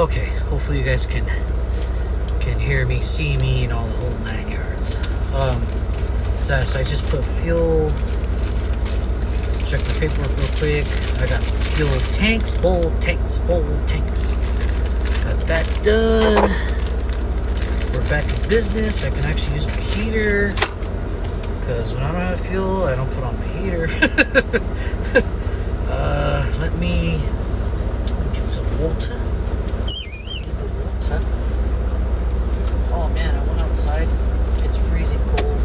Okay, hopefully you guys can hear me, see me, and all the whole 9 yards. So I just put fuel. Check the paperwork real quick. I got fuel tanks, full tanks, full tanks. Got that done. We're back in business. I can actually use my heater because when I don't have fuel, I don't put on my heater. Let me get some water. Oh man, I went outside. It's freezing cold.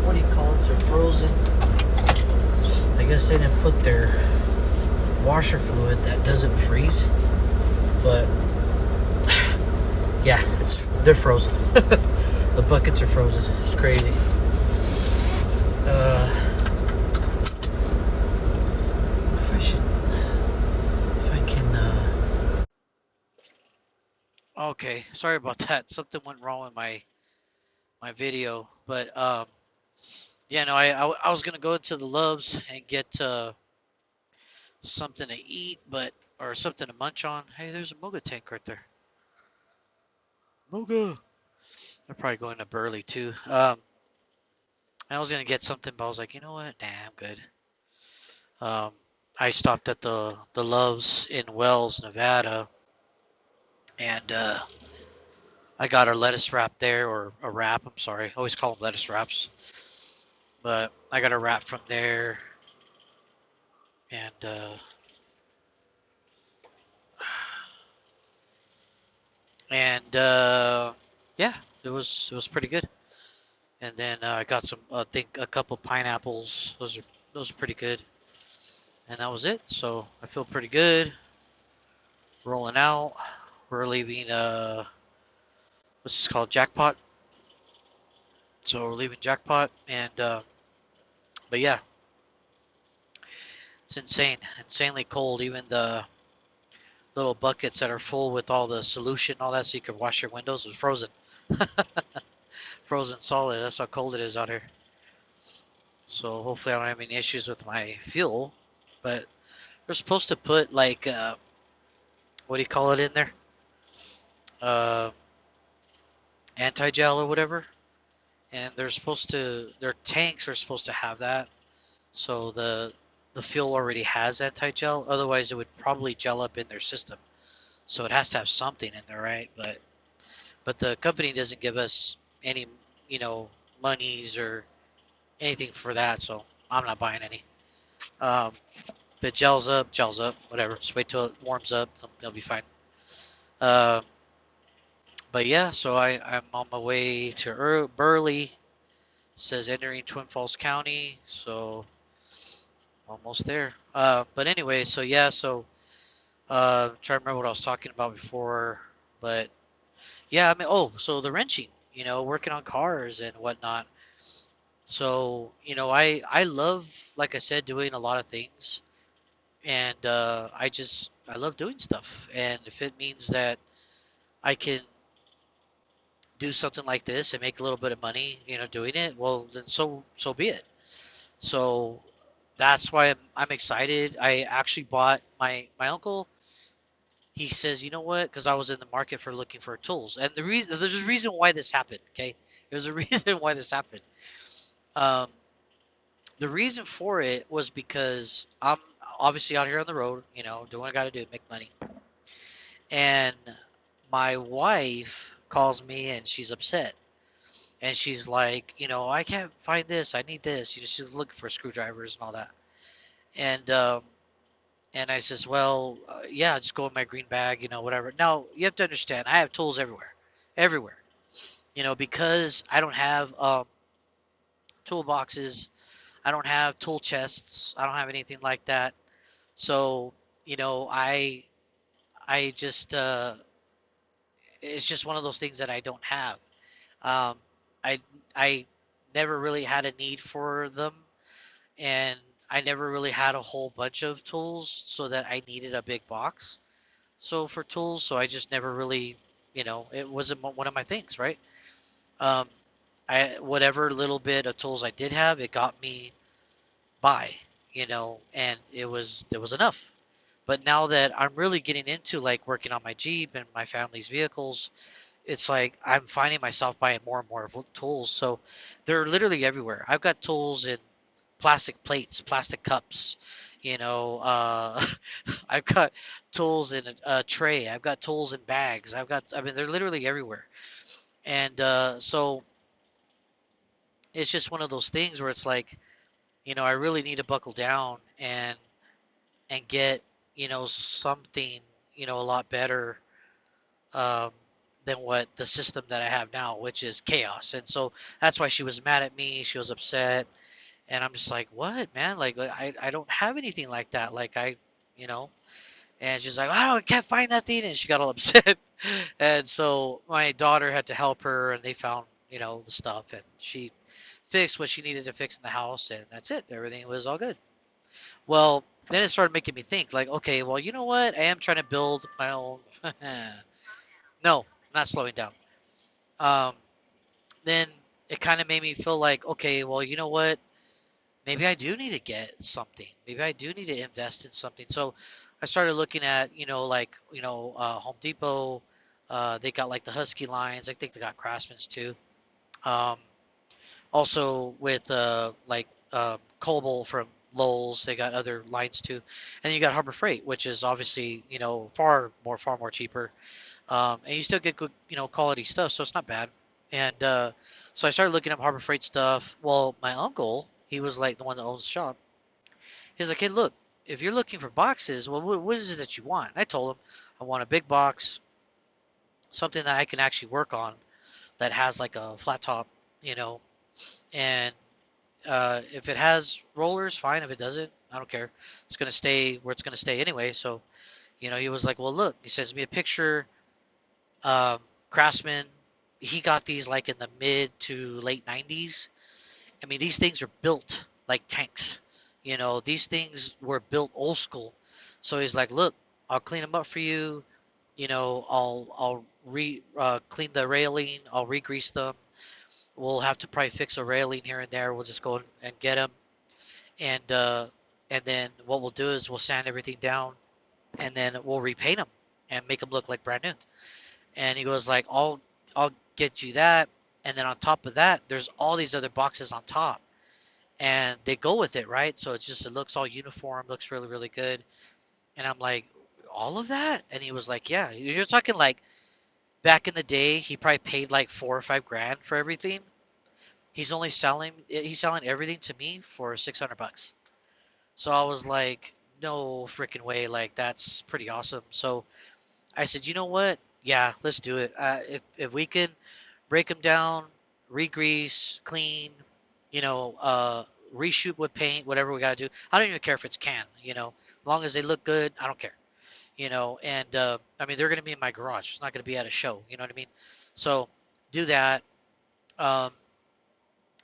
What do you call it? They're frozen. I guess they didn't put their washer fluid that doesn't freeze. But yeah, they're frozen. The buckets are frozen. It's crazy. Okay, sorry about that. Something went wrong with my video, but yeah, no, I was gonna go into the Loves and get something to eat, or something to munch on. Hey, there's a Moga tank right there. Moga. They're probably going to Burley too. I was gonna get something, but I was like, you know what? Nah, I'm good. Um, I stopped at the Loves in Wells, Nevada, and I got a lettuce wrap there, or a wrap. I'm sorry, I always call them lettuce wraps, but I got a wrap from there, and and yeah, it was pretty good. And then I got some, I think, a couple pineapples. Those are pretty good. And that was it. So I feel pretty good. Rolling out. We're leaving. What's this called? Jackpot. So we're leaving Jackpot, and but yeah, it's insanely cold. Even the little buckets that are full with all the solution, all that, so you can wash your windows, was frozen. Frozen solid. That's how cold it is out here. So hopefully I don't have any issues with my fuel. But they're supposed to put like what do you call it in there? Uh, Anti-gel or whatever. And their tanks are supposed to have that. So the fuel already has anti-gel. Otherwise, it would probably gel up in their system. So it has to have something in there, right? But the company doesn't give us any, monies or anything for that. So I'm not buying any. If it gels up, whatever. Just wait till it warms up. It'll be fine. Uh, but yeah, so I'm on my way to Burley. It says entering Twin Falls County, so almost there. But anyway, so yeah, so trying to remember what I was talking about before, but yeah, I mean, oh, so the wrenching, working on cars and whatnot. So I love, like I said, doing a lot of things, and I love doing stuff, and if it means that I can do something like this and make a little bit of money, doing it, well, then so be it. So that's why I'm excited. I actually bought my uncle. He says, you know what? Because I was in the market for looking for tools, and there's a reason why this happened. Okay, there's a reason why this happened. Um, the reason for it was because I'm obviously out here on the road, doing what I got to do, make money, and my wife calls me and she's upset. And she's like, I can't find this. I need this. She's looking for screwdrivers and all that. And I says, well, yeah, just go in my green bag, whatever. Now you have to understand, I have tools everywhere. Because I don't have toolboxes, I don't have tool chests, I don't have anything like that. So, I just it's just one of those things that I don't have. Um, I I never really had a need for them, and I never really had a whole bunch of tools so that I needed a big box. So for tools, so I just never really, it wasn't one of my things, right? Um, I whatever little bit of tools I did have, it got me by, and it was enough. But now that I'm really getting into like working on my Jeep and my family's vehicles, it's like I'm finding myself buying more and more tools. So they're literally everywhere. I've got tools in plastic plates, plastic cups, you know, I've got tools in a tray. I've got tools in bags. I mean, they're literally everywhere. And so it's just one of those things where it's like, I really need to buckle down and get, something, a lot better um, than what the system that I have now, which is chaos. And so that's why she was mad at me. She was upset, and I'm just like, what, man? Like, I don't have anything like that. Like you know. And she's like, oh, I can't find nothing, and she got all upset. And so my daughter had to help her, and they found, the stuff, and she fixed what she needed to fix in the house, and that's it. Everything was all good. Well, then it started making me think, like, okay, well, you know what? I am trying to build my own. No, not slowing down. Um, then it kind of made me feel like, okay, well, you know what? Maybe I do need to get something. Maybe I do need to invest in something. So I started looking at, like, Home Depot. They got like the Husky lines. I think they got Craftsman's too. Um, Also with like Coble from Lowell's, they got other lines too. And you got Harbor Freight, which is obviously, far more cheaper. And you still get good, quality stuff, so it's not bad. And so I started looking up Harbor Freight stuff. Well, my uncle, he was like the one that owns the shop. He's like, hey, look, if you're looking for boxes, well, what is it that you want? I told him I want a big box, something that I can actually work on that has like a flat top, you know, and if it has rollers, fine. If it doesn't, I don't care. It's gonna stay where it's gonna stay anyway. So, he was like, well, look, he sends me a picture. Um, Craftsman, he got these like in the mid to late 90s. I mean, these things are built like tanks. These things were built old school. So he's like, look, I'll clean them up for you. I'll re clean the railing. I'll re-grease them. We'll have to probably fix a railing here and there. We'll just go and get them, and then what we'll do is we'll sand everything down, and then we'll repaint them and make them look like brand new. And he goes like, I'll get you that, and then on top of that, there's all these other boxes on top, and they go with it, right? So it looks all uniform, looks really really good. And I'm like, all of that? And he was like, yeah. You're talking like back in the day, he probably paid like 4 or 5 grand for everything. He's selling everything to me for $600. So I was like, no freaking way. Like, that's pretty awesome. So I said, you know what? Yeah, let's do it. If we can break them down, re-grease, clean, you know, uh, reshoot with paint, whatever we got to do. I don't even care if it's can, as long as they look good, I don't care, and I mean, they're going to be in my garage. It's not going to be at a show, you know what I mean? So do that. Um,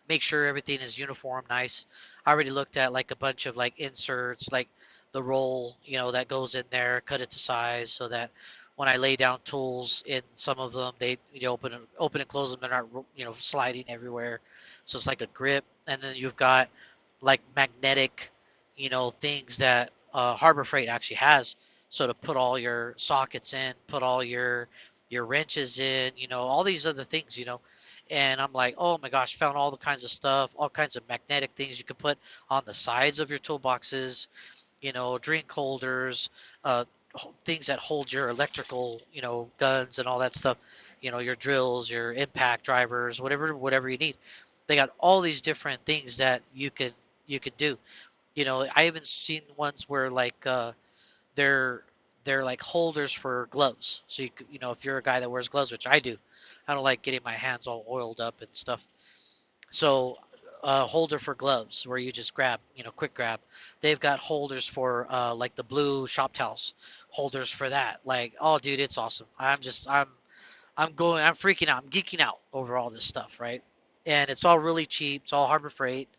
Make sure everything is uniform, nice. I already looked at like a bunch of like inserts, like the roll, that goes in there, cut it to size so that when I lay down tools in some of them, they open and close them. They're not sliding everywhere. So it's like a grip, and then you've got like magnetic, things that Harbor Freight actually has. So to put all your sockets in, put all your wrenches in, all these other things, and I'm like, oh my gosh, found all the kinds of stuff, all kinds of magnetic things you can put on the sides of your toolboxes, drink holders, uh, things that hold your electrical, guns and all that stuff, your drills, your impact drivers, whatever you need. They got all these different things that you can do. I even seen ones where like they're they're like holders for gloves. So if you're a guy that wears gloves, which I do, I don't like getting my hands all oiled up and stuff. So a holder for gloves where you just grab, quick grab. They've got holders for like the blue shop towels, holders for that. Like, oh dude, it's awesome. I'm freaking out. I'm geeking out over all this stuff, right? And it's all really cheap. It's all Harbor Freight,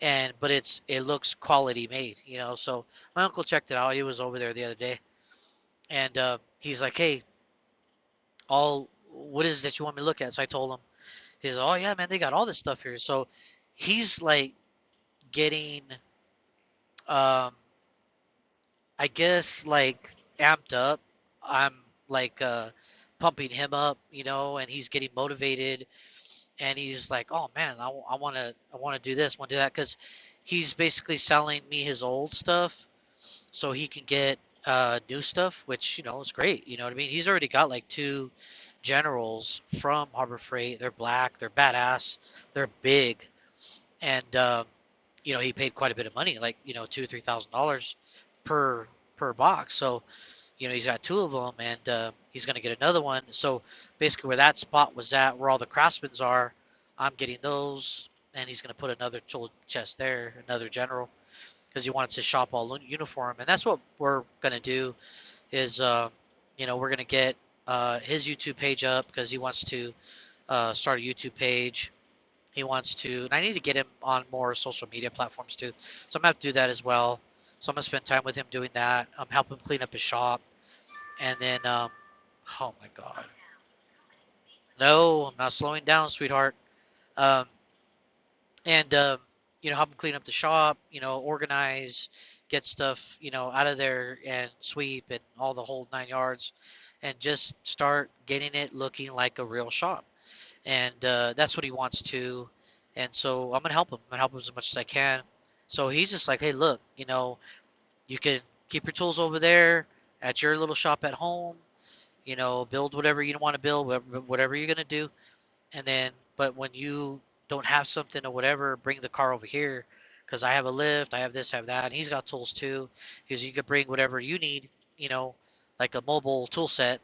and but it looks quality made, So my uncle checked it out. He was over there the other day, and he's like, "Hey, all what is it that you want me to look at?" So I told him. He's, "Oh yeah, man, they got all this stuff here." So he's like getting, um, I guess like amped up. I'm like pumping him up, and he's getting motivated, and he's like, "Oh man, I want to do this, want to do that," because he's basically selling me his old stuff so he can get new stuff, which is great. You know what I mean? He's already got like two generals from Harbor Freight. They're black, they're badass, they're big, and he paid quite a bit of money, like $2,000 or $3,000 per box. So he's got two of them, and he's going to get another one. So basically, where that spot was at, where all the craftsmen's are, I'm getting those, and he's going to put another tool chest there, another general, because he wants his shop all uniform. And that's what we're going to do is, we're going to get his YouTube page up because he wants to start a YouTube page. He wants to, and I need to get him on more social media platforms too. So I'm going to have to do that as well. So I'm going to spend time with him doing that. Help him clean up his shop. And then, oh my God. No, I'm not slowing down, sweetheart. Um, and help him clean up the shop. Organize, get stuff, out of there and sweep and all the whole 9 yards, and just start getting it looking like a real shop. And that's what he wants to. And so I'm gonna help him. I'm gonna help him as much as I can. So he's just like, hey, look, you can keep your tools over there at your little shop at home. Build whatever you want to build, whatever you're gonna do, and then, but when you don't have something or whatever, bring the car over here, because I have a lift, I have this, I have that, and he's got tools too, because you could bring whatever you need, you know, like a mobile tool set,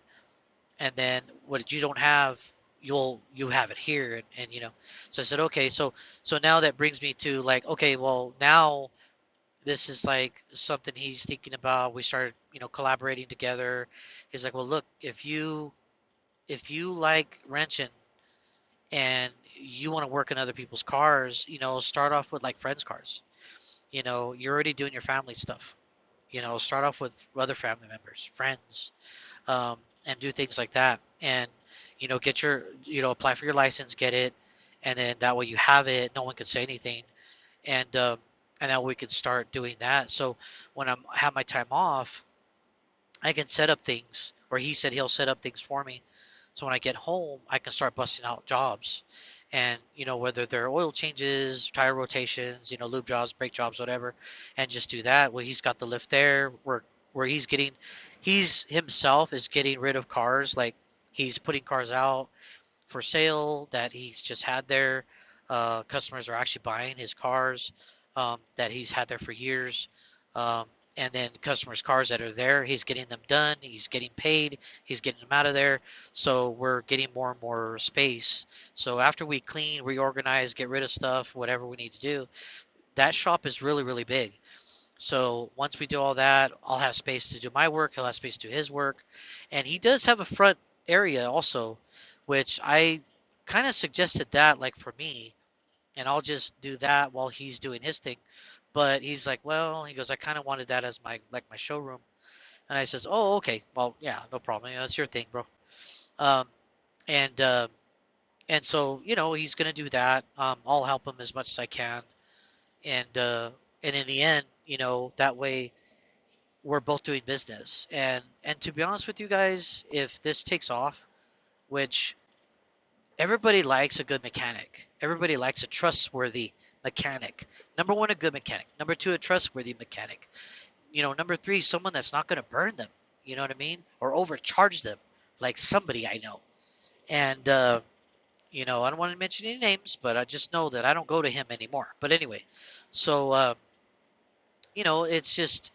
and then what you don't have, you have it here, and so I said, okay, so now that brings me to like, okay, well now this is like something he's thinking about. We started, collaborating together. He's like, well, look, if you like wrenching and you want to work in other people's cars, start off with like friends' cars. You're already doing your family stuff. Start off with other family members, friends, and do things like that. And get your, apply for your license, get it, and then that way you have it. No one can say anything, and now we can start doing that. So when have my time off, I can set up things, or he said he'll set up things for me. So when I get home, I can start busting out jobs. And, whether they're oil changes, tire rotations, lube jobs, brake jobs, whatever, and just do that. Well, he's got the lift there where he's himself is getting rid of cars. Like he's putting cars out for sale that he's just had there. Customers are actually buying his cars that he's had there for years. Um, and then customers' cars that are there, he's getting them done. He's getting paid. He's getting them out of there. So we're getting more and more space. So after we clean, reorganize, get rid of stuff, whatever we need to do, that shop is really, really big. So once we do all that, I'll have space to do my work. He'll have space to do his work. And he does have a front area also, which I kind of suggested that like for me, and I'll just do that while he's doing his thing. But he's like, well, he goes, I kind of wanted that as my showroom. And I says, oh, okay, well, yeah, no problem. It's your thing, bro. Um, and so he's gonna do that. I'll help him as much as I can, and in the end, that way we're both doing business. And to be honest with you guys, if this takes off, which everybody likes a good mechanic. Everybody likes a trustworthy mechanic. Number one, a good mechanic. Number two, a trustworthy mechanic. Number three, someone that's not going to burn them. You know what I mean? Or overcharge them, like somebody I know. And I don't want to mention any names, but I just know that I don't go to him anymore. But anyway, so it's just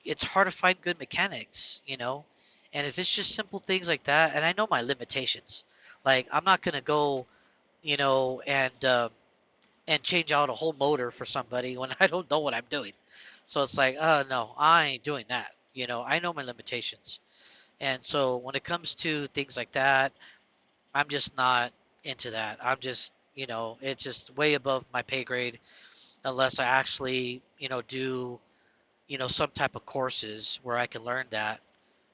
it's hard to find good mechanics. And if it's just simple things like that, and I know my limitations, like I'm not going to go and change out a whole motor for somebody when I don't know what I'm doing. So it's like, oh no, I ain't doing that. I know my limitations. And so when it comes to things like that, I'm just not into that. I'm just, it's just way above my pay grade unless I actually, do, some type of courses where I can learn that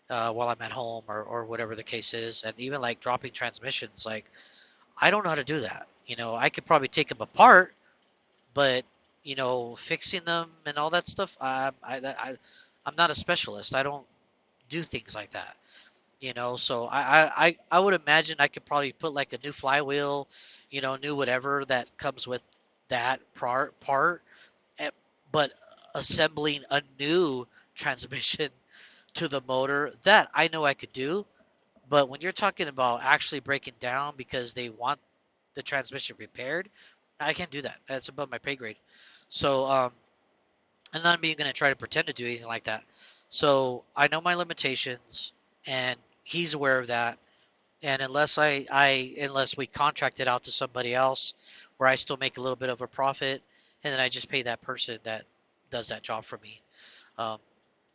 while I'm at home or whatever the case is. And even like dropping transmissions, like I don't know how to do that. I could probably take them apart, but fixing them and all that stuff, I'm not a specialist. I don't do things like that. So I would imagine I could probably put like a new flywheel, new whatever that comes with that part, eh, but assembling a new transmission to the motor, that I know I could do. But when you're talking about actually breaking down because they want the transmission repaired, I can't do that. That's above my pay grade. So I'm not even going to try to pretend to do anything like that. So I know my limitations, and he's aware of that. And unless we contract it out to somebody else, where I still make a little bit of a profit, and then I just pay that person that does that job for me, um,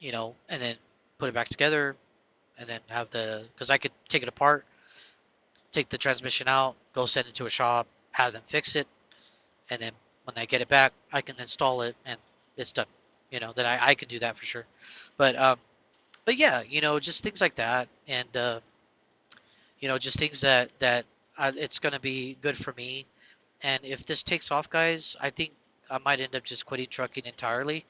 and then put it back together, and then have because I could take it apart, take the transmission out, go send it to a shop, have them fix it, and then when I get it back, I can install it and it's done. That I could do that for sure. But yeah, just things like that, and just things that it's gonna be good for me. And if this takes off, guys, I think I might end up just quitting trucking entirely.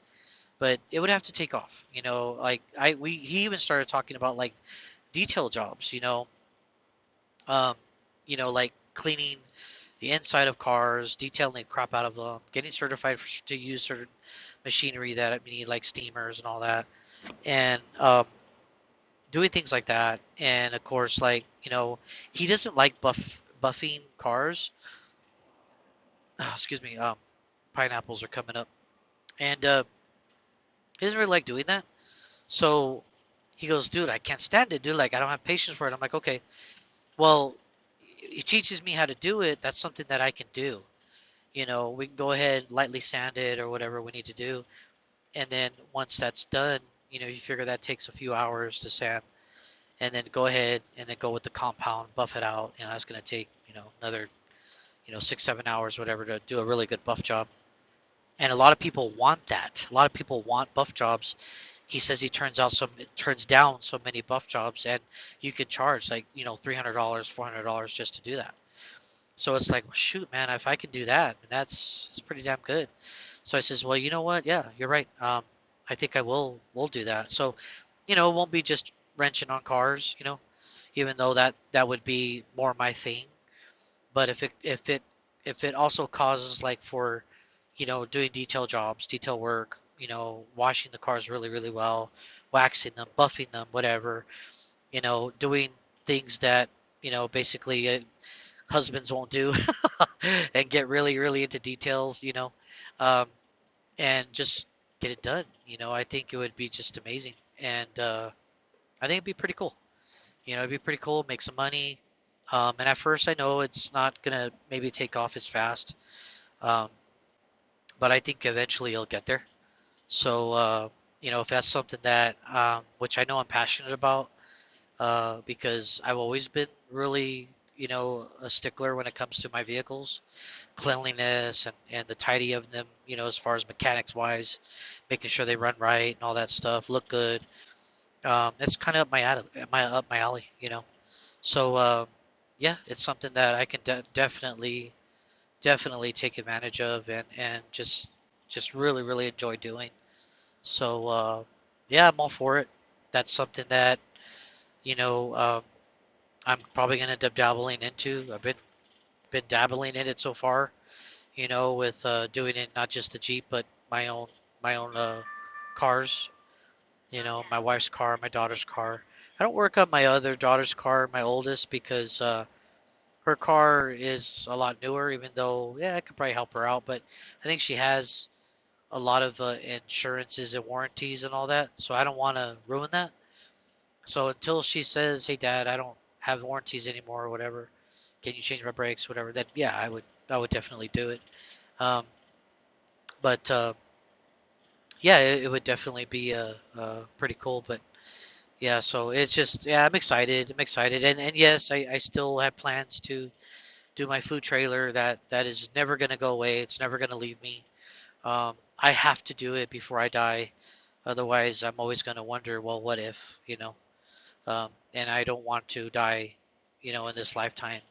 But it would have to take off. Like he even started talking about like detail jobs. Um, like cleaning the inside of cars, detailing the crap out of them, getting certified to use certain machinery that we need, like steamers and all that, and doing things like that. And of course, like he doesn't like buffing cars. Oh, excuse me. Pineapples are coming up, and he doesn't really like doing that. So he goes, dude, I can't stand it, dude. Like I don't have patience for it. I'm like, okay, well, he teaches me how to do it. That's something that I can do. We can go ahead, lightly sand it or whatever we need to do. And then once that's done, you figure that takes a few hours to sand. And then go ahead and then go with the compound, buff it out. That's going to take, another, 6, 7 hours, whatever, to do a really good buff job. And a lot of people want that. A lot of people want buff jobs. He says he turns down so many buff jobs, and you could charge like, $300, $400 just to do that. So it's like, well, shoot, man, if I can do that, that's pretty damn good. So I says, well, you know what? Yeah, you're right. I think I will do that. So, it won't be just wrenching on cars, even though that would be more my thing. But if it also causes like for, doing detail jobs, detail work, washing the cars really, really well, waxing them, buffing them, whatever, doing things that, basically husbands won't do and get really, really into details, um, and just get it done. I think it would be just amazing. And I think it'd be pretty cool. It'd be pretty cool, make some money. And at first, I know it's not gonna maybe take off as fast, um, but I think eventually you'll get there. So, if that's something that, which I know I'm passionate about, because I've always been really, a stickler when it comes to my vehicles, cleanliness and the tidy of them, as far as mechanics wise, making sure they run right and all that stuff, look good. It's kind of up my alley. So, yeah, it's something that I can definitely take advantage of and just really really enjoy doing. So, yeah, I'm all for it. That's something that you know I'm probably gonna end up dabbling into. I've been dabbling in it so far. With doing it not just the Jeep but my own cars. My wife's car, my daughter's car. I don't work on my other daughter's car, my oldest, because her car is a lot newer, even though, yeah, I could probably help her out, but I think she has a lot of insurances and warranties and all that, so I don't want to ruin that. So until she says, "Hey, Dad, I don't have warranties anymore or whatever. Can you change my brakes, whatever?" Then yeah, I would definitely do it. Um, but yeah, it would definitely be pretty cool. But yeah, so it's just yeah, I'm excited. I'm excited, and yes, I still have plans to do my food trailer. That is never gonna go away. It's never gonna leave me. I have to do it before I die. Otherwise, I'm always gonna wonder, well, what if, and I don't want to die, in this lifetime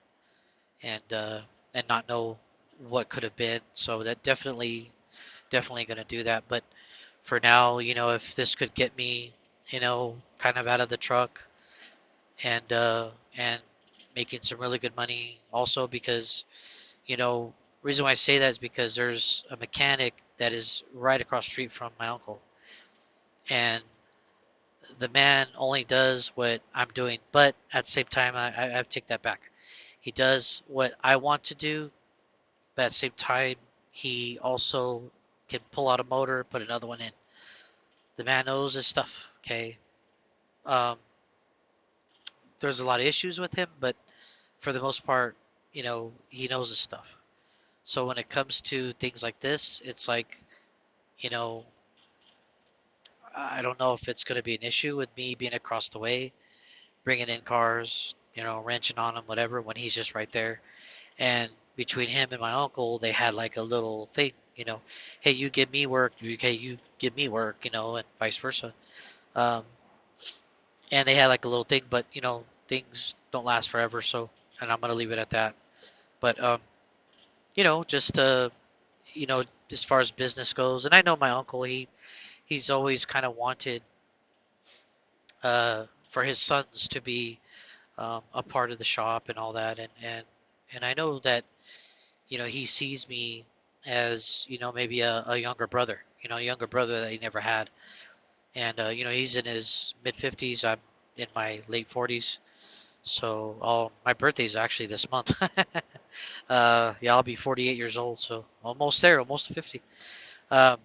and not know what could have been. So that definitely gonna do that. But for now, if this could get me, kind of out of the truck and making some really good money also because, you know, reason why I say that is because there's a mechanic that is right across the street from my uncle, and the man only does what I'm doing, but at the same time, I take that back. He does what I want to do, but at the same time, he also can pull out a motor, put another one in. The man knows his stuff. Okay. Um, there's a lot of issues with him, but for the most part, he knows his stuff. So when it comes to things like this, it's like, you know, I don't know if it's going to be an issue with me being across the way, bringing in cars, wrenching on them, whatever, when he's just right there. And between him and my uncle, they had like a little thing, hey, you give me work, okay, you give me work, and vice versa. Um, and they had like a little thing, but things don't last forever, so, and I'm gonna leave it at that. But just you know, as far as business goes, and I know my uncle, he's always kind of wanted for his sons to be a part of the shop and all that, and I know that he sees me as maybe a younger brother, a younger brother that he never had, and he's in his mid 50s. I'm in my late 40s, so my birthday is actually this month. Yeah, I'll be 48 years old, so almost there, almost 50. Um,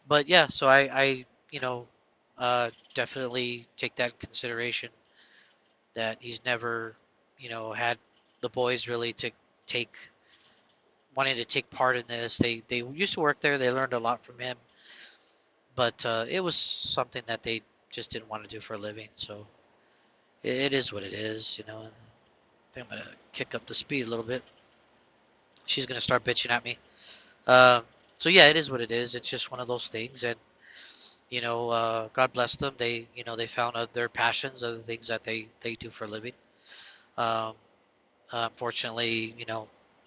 but yeah, so I definitely take that in consideration that he's never, had the boys really to take wanting to take part in this. They used to work there. They learned a lot from him, but it was something that they just didn't want to do for a living. So it is what it is. I think I'm gonna kick up the speed a little bit. She's gonna start bitching at me. Um, so yeah, it is what it is. It's just one of those things, and God bless them. They found other passions, other things that they do for a living. Um, Unfortunately,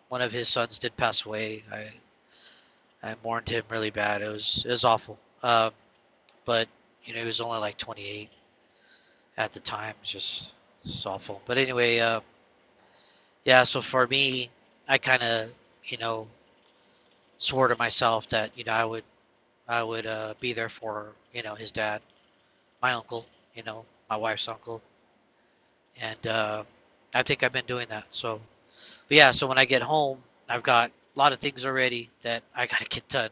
one of his sons did pass away. I mourned him really bad. It was awful. But he was only like 28 at the time. It's awful. But anyway, yeah. So for me, I kind of you know swore to myself that I would be there for his dad, my uncle, my wife's uncle, and I think I've been doing that. So, but yeah. So when I get home, I've got a lot of things already that I gotta get done.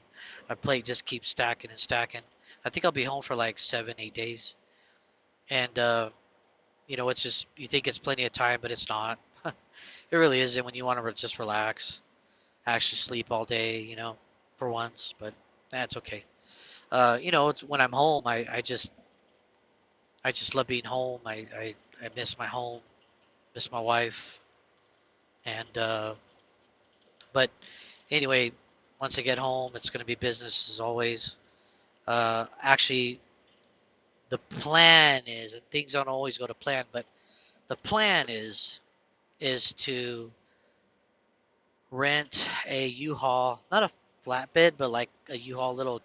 My plate just keeps stacking and stacking. I think I'll be home for like 7, 8 days, and it's just you think it's plenty of time, but it's not. It really isn't when you want to just relax, actually sleep all day, for once. But that's okay. It's when I'm home, I just love being home. I miss my home, miss my wife, and but anyway, once I get home, it's gonna be business as always. Actually, the plan is, and things don't always go to plan, but the plan is to rent a U-Haul, not a flatbed, but like a U-Haul little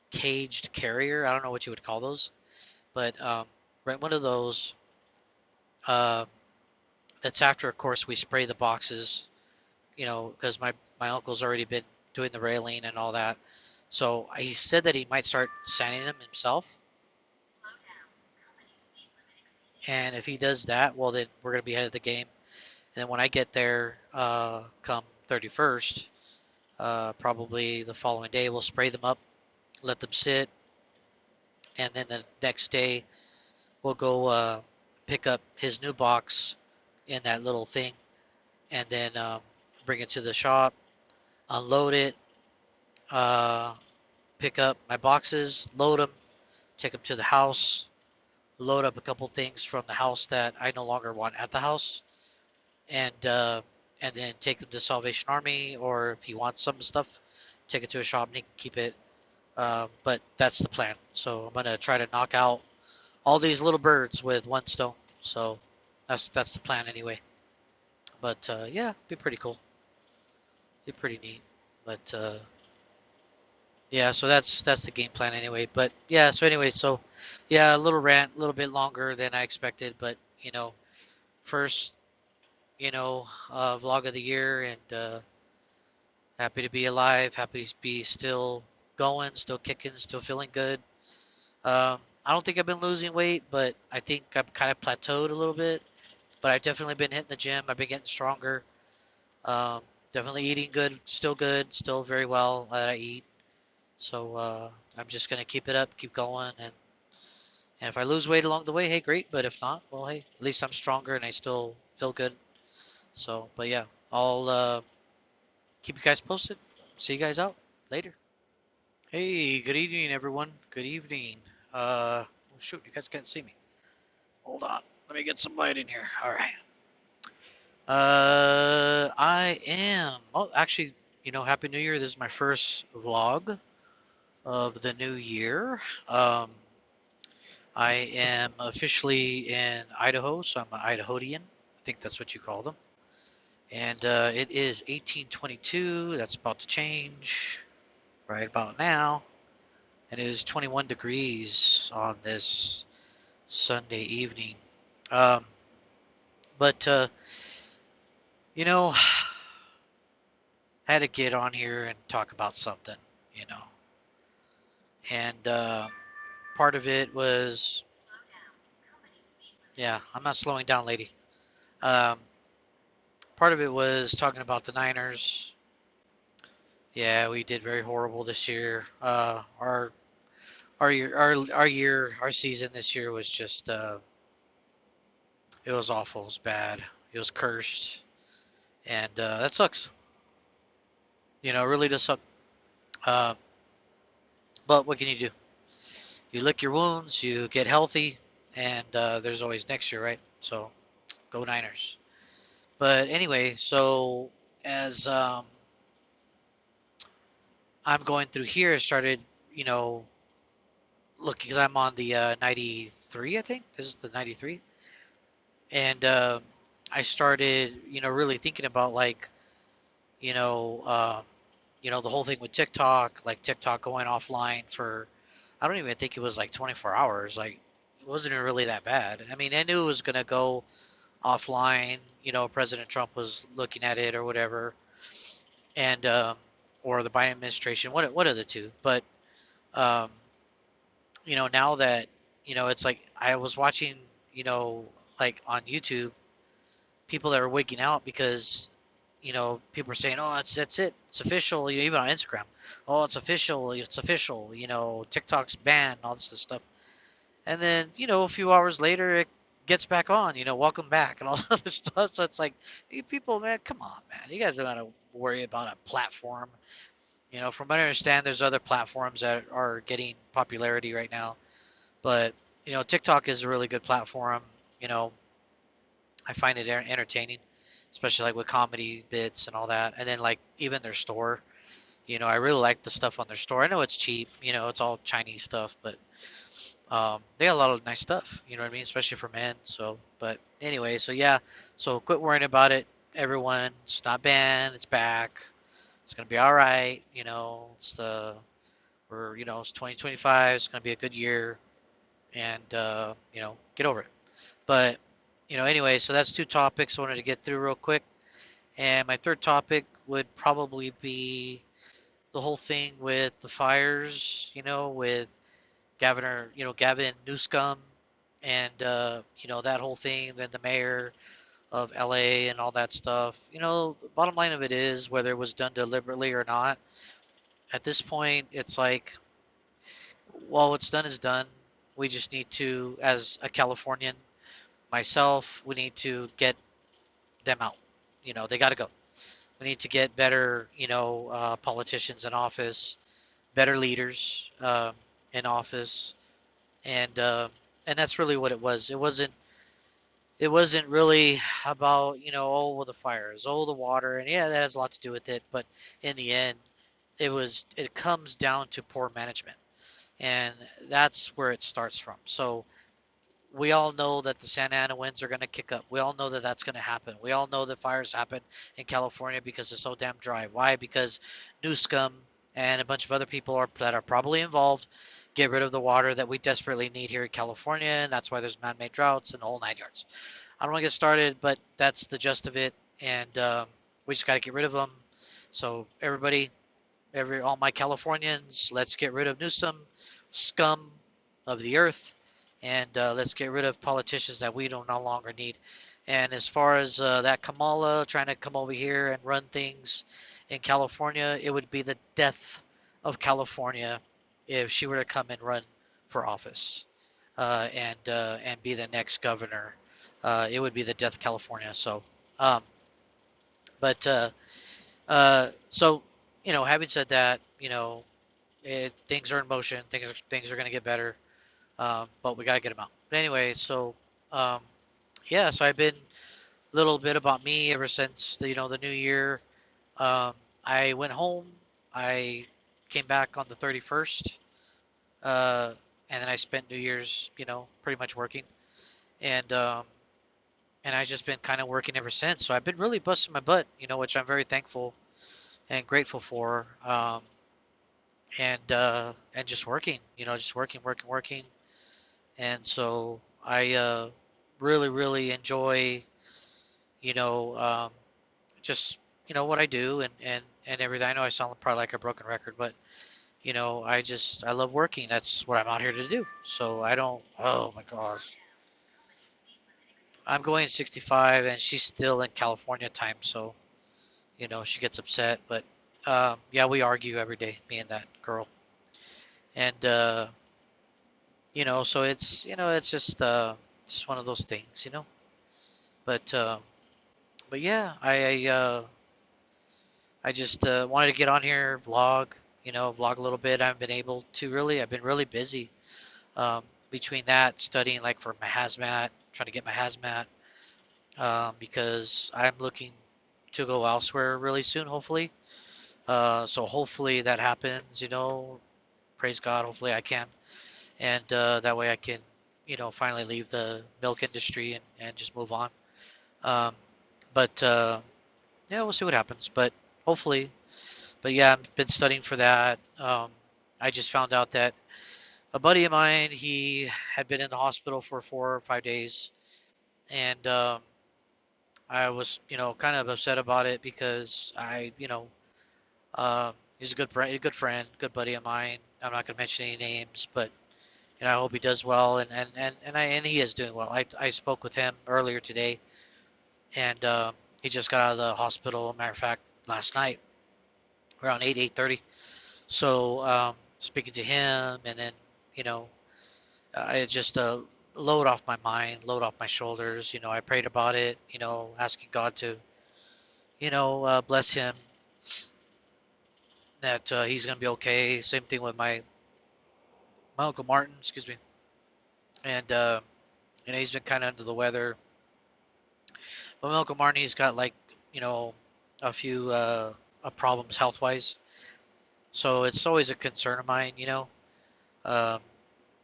caged carrier. I don't know what you would call those, but rent one of those. Uh, that's after, of course, we spray the boxes, because my uncle's already been doing the railing and all that. So he said that he might start sanding them himself. And if he does that, well, then we're gonna be ahead of the game. And then when I get there, come 31st, probably the following day, we'll spray them up, let them sit, and then the next day we'll go pick up his new box in that little thing, and then bring it to the shop, unload it, uh, pick up my boxes, load them, take them to the house, load up a couple things from the house that I no longer want at the house, and then take them to Salvation Army, or if he wants some stuff, take it to a shop and he can keep it. But that's the plan. So I'm gonna try to knock out all these little birds with one stone. So that's the plan anyway. But yeah, be pretty cool. Be pretty neat. But Yeah, so that's the game plan anyway. But yeah, so anyway, so yeah, a little rant, a little bit longer than I expected, but first, vlog of the year, and happy to be alive, happy to be still going, still kicking, still feeling good. I don't think I've been losing weight, but I think I've kind of plateaued a little bit. But I've definitely been hitting the gym. I've been getting stronger. Um, Definitely eating good, still very well that I eat. So I'm just gonna keep it up, keep going, and if I lose weight along the way, hey, great. But if not, well, hey, at least I'm stronger and I still feel good. So, but yeah, I'll keep you guys posted. See you guys out later. Hey, good evening, everyone. Good evening. Oh shoot, you guys can't see me. Hold on, let me get some light in here. All right. I am. Oh, actually, Happy New Year. This is my first vlog of the new year. Um, I am officially in Idaho, so I'm an Idahoan. I think that's what you call them. And it is 1822. That's about to change right about now. And it is 21 degrees on this Sunday evening. Um, but, you know, I had to get on here and talk about something, you know. And part of it was, yeah, I'm not slowing down, lady. Um, Part of it was talking about the Niners. Yeah, we did very horrible this year. Our season this year was just it was awful. It was bad. It was cursed, and that sucks. It really does suck. Uh, but what can you do? You lick your wounds, you get healthy, and there's always next year, right? So go Niners. But anyway, so as I'm going through here, I started, you know, looking because I'm on the 93, I think. This is the 93. And I started, really thinking about like, you know, um, the whole thing with TikTok, like TikTok going offline for, I don't even think it was like 24 hours. Like, it wasn't even really that bad. I mean, I knew it was gonna go offline. President Trump was looking at it or whatever, and or the Biden administration, one of the two. But um, now that it's like I was watching, like on YouTube, people that are wigging out because people are saying, "Oh, that's it, it's official." Even on Instagram, "Oh, it's official, it's official." TikTok's banned, all this stuff, and then a few hours later, it gets back on. Welcome back and all this stuff. So it's like, hey, people, man, come on, man, you guys don't gotta worry about a platform. From what I understand, there's other platforms that are getting popularity right now, but TikTok is a really good platform. You know, I find it entertaining, especially like with comedy bits and all that. And then like even their store, I really like the stuff on their store. I know it's cheap, it's all Chinese stuff, but they got a lot of nice stuff. You know what I mean, especially for men. So, but anyway, so yeah, so quit worrying about it, everyone. It's not banned. It's back. It's gonna be all right. It's 2025. It's gonna be a good year, and get over it. But anyway, so that's two topics I wanted to get through real quick. And my third topic would probably be the whole thing with the fires, with Gavin Newsom and that whole thing, then the mayor of LA and all that stuff. The bottom line of it is whether it was done deliberately or not, at this point it's like, well, what's done is done. We just need to, as a Californian, myself, we need to get them out. They got to go. We need to get better, politicians in office, better leaders in office, and that's really what it was. It wasn't really about oh, well, the fires, oh, the water, and yeah, that has a lot to do with it. But in the end, it comes down to poor management, and that's where it starts from. So we all know that the Santa Ana winds are going to kick up. We all know that that's going to happen. We all know that fires happen in California because it's so damn dry. Why? Because Newscum and a bunch of other people that are probably involved get rid of the water that we desperately need here in California, and that's why there's man-made droughts and the whole 9 yards. I don't want to get started, but that's the gist of it, and we just got to get rid of them. So everybody, all my Californians, let's get rid of Newsom, scum of the earth, and let's get rid of politicians that we don't no longer need. And as far as that Kamala trying to come over here and run things in California, it would be the death of California if she were to come and run for office and be the next governor. It would be the death of California. So, um, but so having said that, things are in motion. Things are going to get better, but we got to get them out. But anyway, so um, yeah, so I've been a little bit about me ever since the new year. Um, I went home. I came back on the 31st, and then I spent New Year's, pretty much working, and I just been kind of working ever since. So I've been really busting my butt, which I'm very thankful and grateful for. And just working, just working. And so I really, really enjoy, you know, um, just what I do and everything. I know I sound probably like a broken record, but I love working. That's what I'm out here to do. So I don't. Oh my gosh, I'm going 65, and she's still in California time, so she gets upset. But yeah, we argue every day, me and that girl, and so it's just one of those things. But yeah, I just wanted to get on here, vlog a little bit. I haven't been able to really. I've been really busy um, between that, studying like for my hazmat, trying to get my hazmat because I'm looking to go elsewhere really soon, hopefully. So hopefully that happens. Praise God. Hopefully I can, and that way I can, finally leave the milk industry and just move on. Um, but yeah, we'll see what happens. But hopefully, but yeah, I've been studying for that. I just found out that a buddy of mine, he had been in the hospital for 4 or 5 days, and I was, kind of upset about it because he's a good friend, good buddy of mine. I'm not gonna mention any names, but I hope he does well, and he is doing well. I spoke with him earlier today, and he just got out of the hospital. Matter of fact, last night around 8:30. So speaking to him, and then you know, I just load off my mind, load off my shoulders. I prayed about it. Asking God to bless him, that he's gonna be okay. Same thing with my uncle Martin, excuse me, and he's been kind of under the weather. But my uncle Martin, he's got like you know a few problems health wise, so it's always a concern of mine. Um,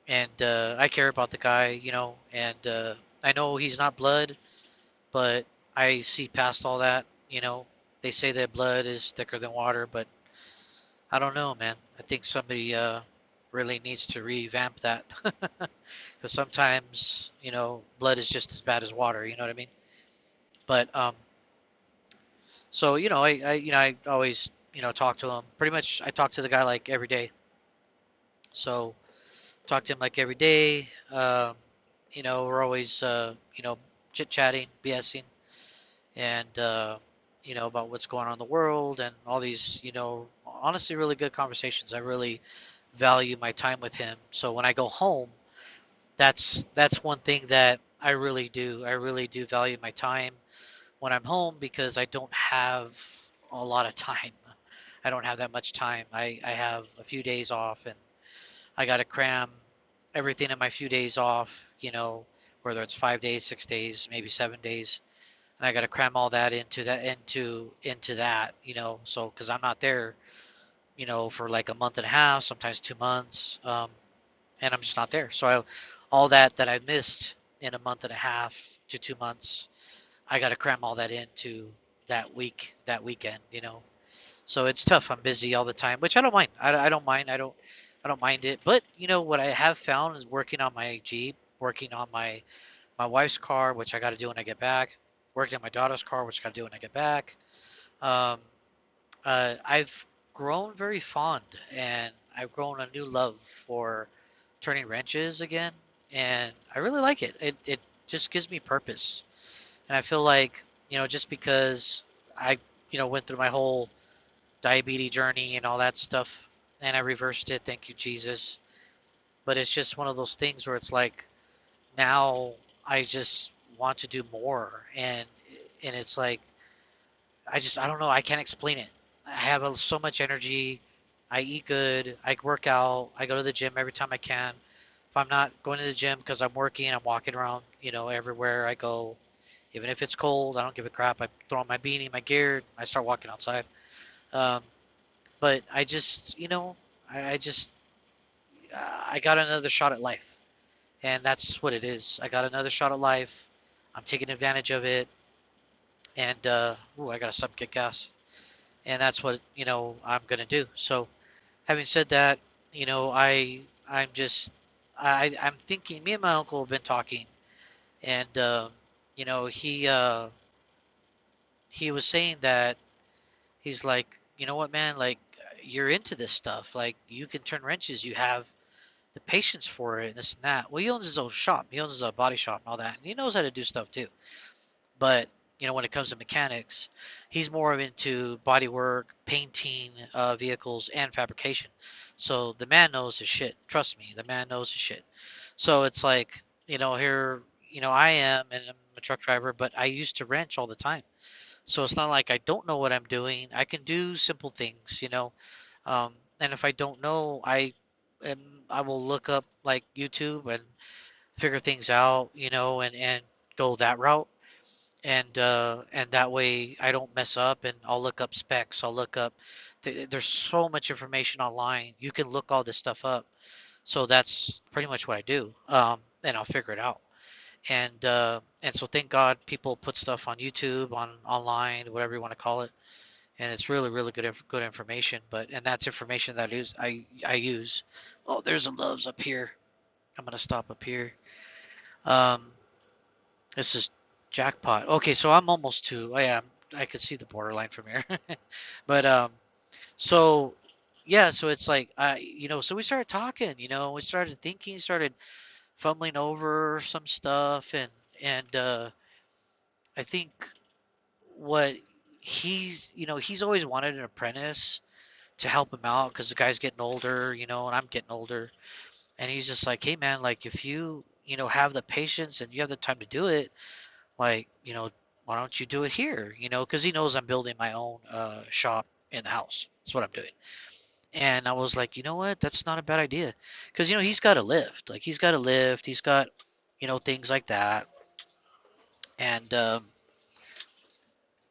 and I care about the guy, and I know he's not blood, but I see past all that. They say that blood is thicker than water, but I don't know, man. I think somebody really needs to revamp that because sometimes, blood is just as bad as water. You know what I mean? But so I always talk to him. Pretty much, I talk to the guy like every day. So talk to him like every day. We're always chit chatting, BSing, and about what's going on in the world and all these honestly really good conversations. I really value my time with him. So when I go home, that's one thing that I really do. I really do value my time when I'm home because I don't have a lot of time. I don't have that much time. I have a few days off, and I got to cram everything in my few days off, whether it's 5 days, 6 days, maybe 7 days. And I got to cram all that into that, so because I'm not there, for like a month and a half, sometimes 2 months, and I'm just not there. So all that I missed in a month and a half to 2 months, I got to cram all that into that weekend. So it's tough. I'm busy all the time, which I don't mind. I don't mind. I don't mind it. But you know what I have found is working on my Jeep, working on my wife's car, which I got to do when I get back, working on my daughter's car, which I got to do when I get back. Um, I've grown very fond, and I've grown a new love for turning wrenches again, and I really like it. It just gives me purpose, and I feel like just because I went through my whole diabetes journey and all that stuff, and I reversed it. Thank you, Jesus. But it's just one of those things where it's like now I just want to do more, and it's like I don't know. I can't explain it. I have so much energy. I eat good. I work out. I go to the gym every time I can. If I'm not going to the gym because I'm working, I'm walking around, everywhere I go. Even if it's cold, I don't give a crap. I throw on my beanie, my gear, I start walking outside. Um, but I just, I got another shot at life. And that's what it is. I got another shot at life. I'm taking advantage of it. And, I got to stop and get gas. And that's what, I'm going to do. So, having said that, I'm just, I'm thinking, me and my uncle have been talking. And, he was saying that he's like, you know what, man, like, you're into this stuff. Like, you can turn wrenches. You have the patience for it and this and that. Well, he owns his own shop. He owns his own body shop and all that. And he knows how to do stuff too. But, when it comes to mechanics, he's more of into body work, painting vehicles, and fabrication. So the man knows his shit. Trust me, the man knows his shit. So it's like, here, I am, and I'm a truck driver, but I used to wrench all the time. So it's not like I don't know what I'm doing. I can do simple things. And if I don't know, am, I will look up like YouTube and figure things out, and go that route. And that way I don't mess up, and I'll look up specs. I'll look up. There's so much information online. You can look all this stuff up. So that's pretty much what I do. And I'll figure it out. And so thank God people put stuff on YouTube, on online, whatever you want to call it, and it's really really good information. And that's information that I use. Oh, there's a Love's up here. I'm gonna stop up here. Um, this is jackpot. Okay, so I'm almost to. Oh yeah, I could see the borderline from here. But so yeah, so it's like so we started talking. We started thinking, started fumbling over some stuff, and I think what he's always wanted an apprentice to help him out because the guy's getting older, and I'm getting older. And he's just like, hey man, like if you, have the patience and you have the time to do it, like, why don't you do it here? Because he knows I'm building my own shop in the house. That's what I'm doing. And I was like, you know what? That's not a bad idea. Because, he's got a lift. Like he's got a lift. He's got, things like that. And,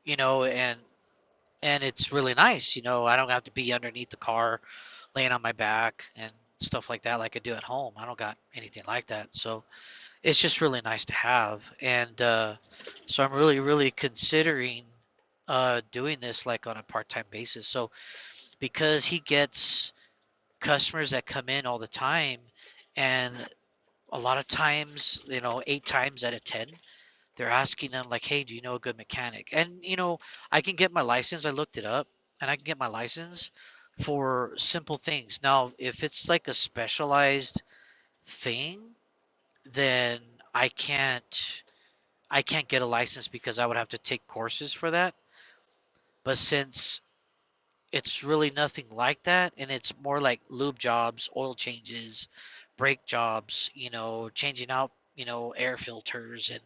you know, and and it's really nice. I don't have to be underneath the car laying on my back and stuff like that like I do at home. I don't got anything like that. So it's just really nice to have. And so I'm really, really considering doing this like on a part-time basis. So because he gets customers that come in all the time, and a lot of times, 8 times out of 10, they're asking them like, "Hey, do you know a good mechanic?" And I can get my license. I looked it up, and I can get my license for simple things. Now, if it's like a specialized thing, then I can't I can't get a license because I would have to take courses for that. But since it's really nothing like that, and it's more like lube jobs, oil changes, brake jobs, changing out, air filters and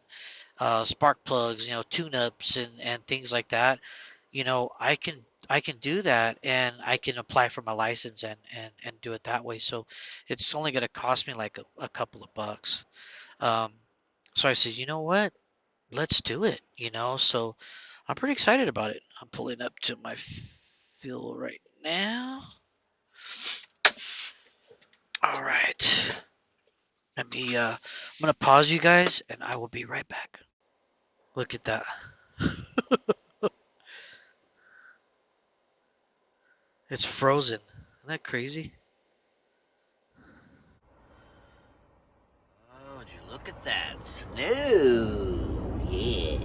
spark plugs, tune-ups and things like that. I can do that, and I can apply for my license and do it that way. So it's only going to cost me like a couple of bucks. Um, so I said, you know what? Let's do it. So I'm pretty excited about it. I'm pulling up to my fill right now. All right. I'm gonna pause you guys, and I will be right back. Look at that. It's frozen. Isn't that crazy? Oh, would you look at that snow? Yeah.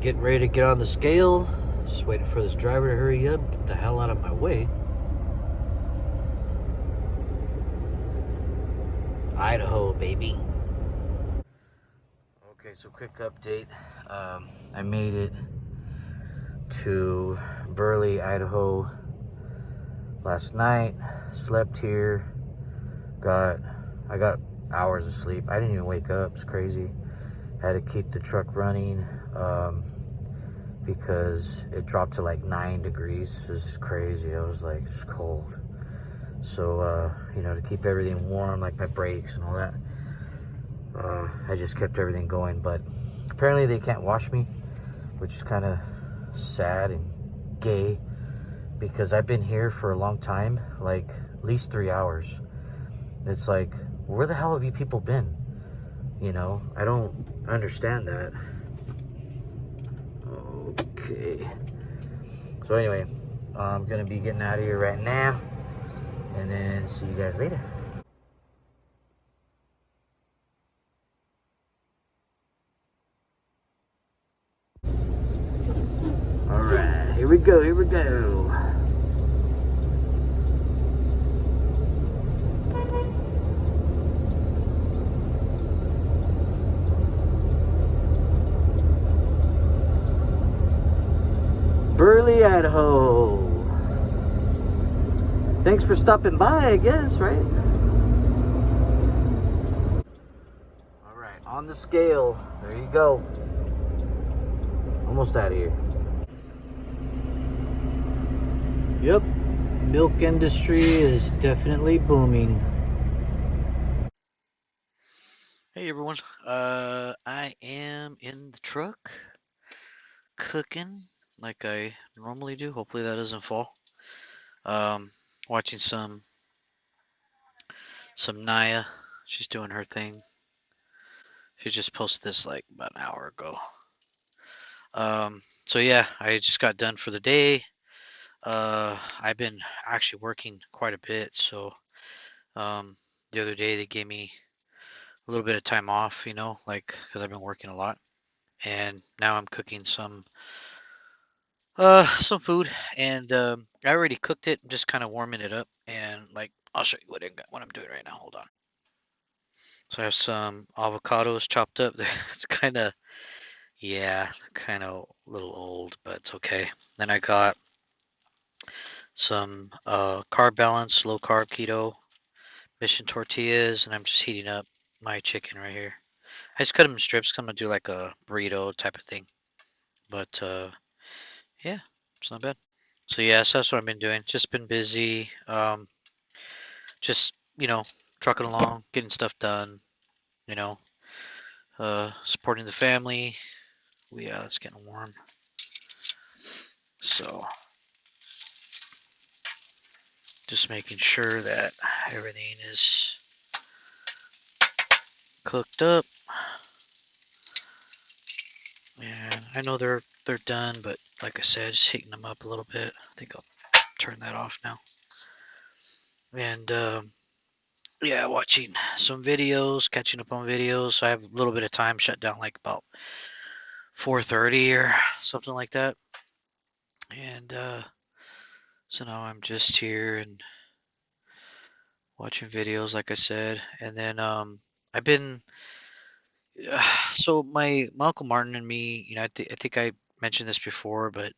Getting ready to get on the scale. Just waiting for this driver to hurry up, get the hell out of my way. Idaho, baby. Okay, so quick update. I made it to Burley, Idaho last night. Slept here. I got hours of sleep. I didn't even wake up. It's crazy. Had to keep the truck running because it dropped to like 9 degrees. This is crazy. I was like, it's cold. So, to keep everything warm, like my brakes and all that, I just kept everything going. But apparently they can't wash me, which is kind of sad and gay because I've been here for a long time, like at least 3 hours. It's like, where the hell have you people been? I don't understand that. Okay. So anyway, I'm gonna be getting out of here right now, and then see you guys later. All right, here we go. Here we go. Burley, Idaho. Thanks for stopping by, I guess, right? All right, on the scale. There you go. Almost out of here. Yep, milk industry is definitely booming. Hey everyone. I am in the truck cooking like I normally do. Hopefully that doesn't fall. Um, Watching some Naya. She's doing her thing. She just posted this like about an hour ago. So yeah, I just got done for the day. I've been actually working quite a bit, so um, the other day they gave me a little bit of time off, like because I've been working a lot, and now I'm cooking some food, and I already cooked it. I'm just kind of warming it up, and like I'll show you what I'm doing right now. Hold on. So I have some avocados chopped up. It's kind of a little old, but it's okay. Then I got some carb balance, low carb keto mission tortillas, and I'm just heating up my chicken right here. I just cut them in strips 'cause I'm gonna do like a burrito type of thing. But yeah, it's not bad. So yeah, so that's what I've been doing. Just been busy. Just trucking along, getting stuff done. You know, supporting the family. Yeah, it's getting warm. So just making sure that everything is cooked up. And I know they're done, but like I said, just heating them up a little bit. I think I'll turn that off now. And yeah, watching some videos, catching up on videos. So I have a little bit of time shut down, like about 4:30 or something like that. And so now I'm just here and watching videos, like I said. And then I've been so my Uncle Martin and me, I think I mentioned this before, but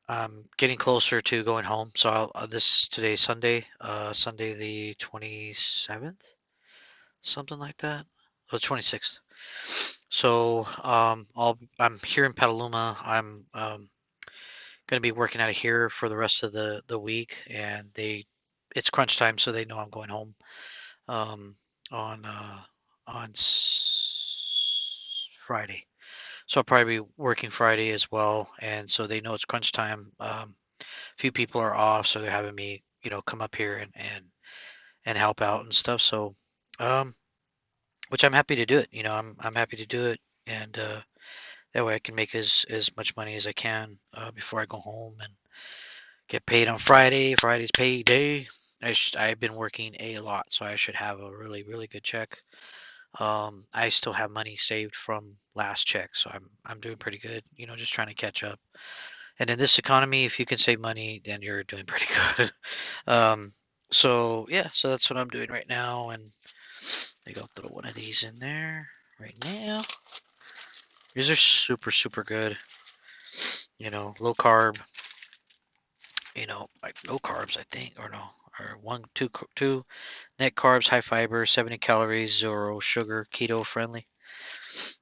I'm getting closer to going home. So this today's Sunday, Sunday the 27th, something like that. Oh, 26th. So I'm here in Petaluma. I'm going to be working out of here for the rest of the week, and it's crunch time, so they know I'm going home um, on Friday. So I'll probably be working Friday as well, and so they know it's crunch time. A few people are off, so they're having me, come up here and help out and stuff. So, um, which I'm happy to do it. I'm happy to do it, and That way I can make as much money as I can before I go home and get paid on Friday. Friday's payday. I've been working a lot, so I should have a really good check. I still have money saved from last check, so I'm doing pretty good. Just trying to catch up. And in this economy, if you can save money, then you're doing pretty good. Um, so yeah, so that's what I'm doing right now, and I go throw one of these in there right now. These are super good. Low carb. Like no carbs, I think, or no, or two net carbs, high fiber, 70 calories, zero sugar, keto friendly.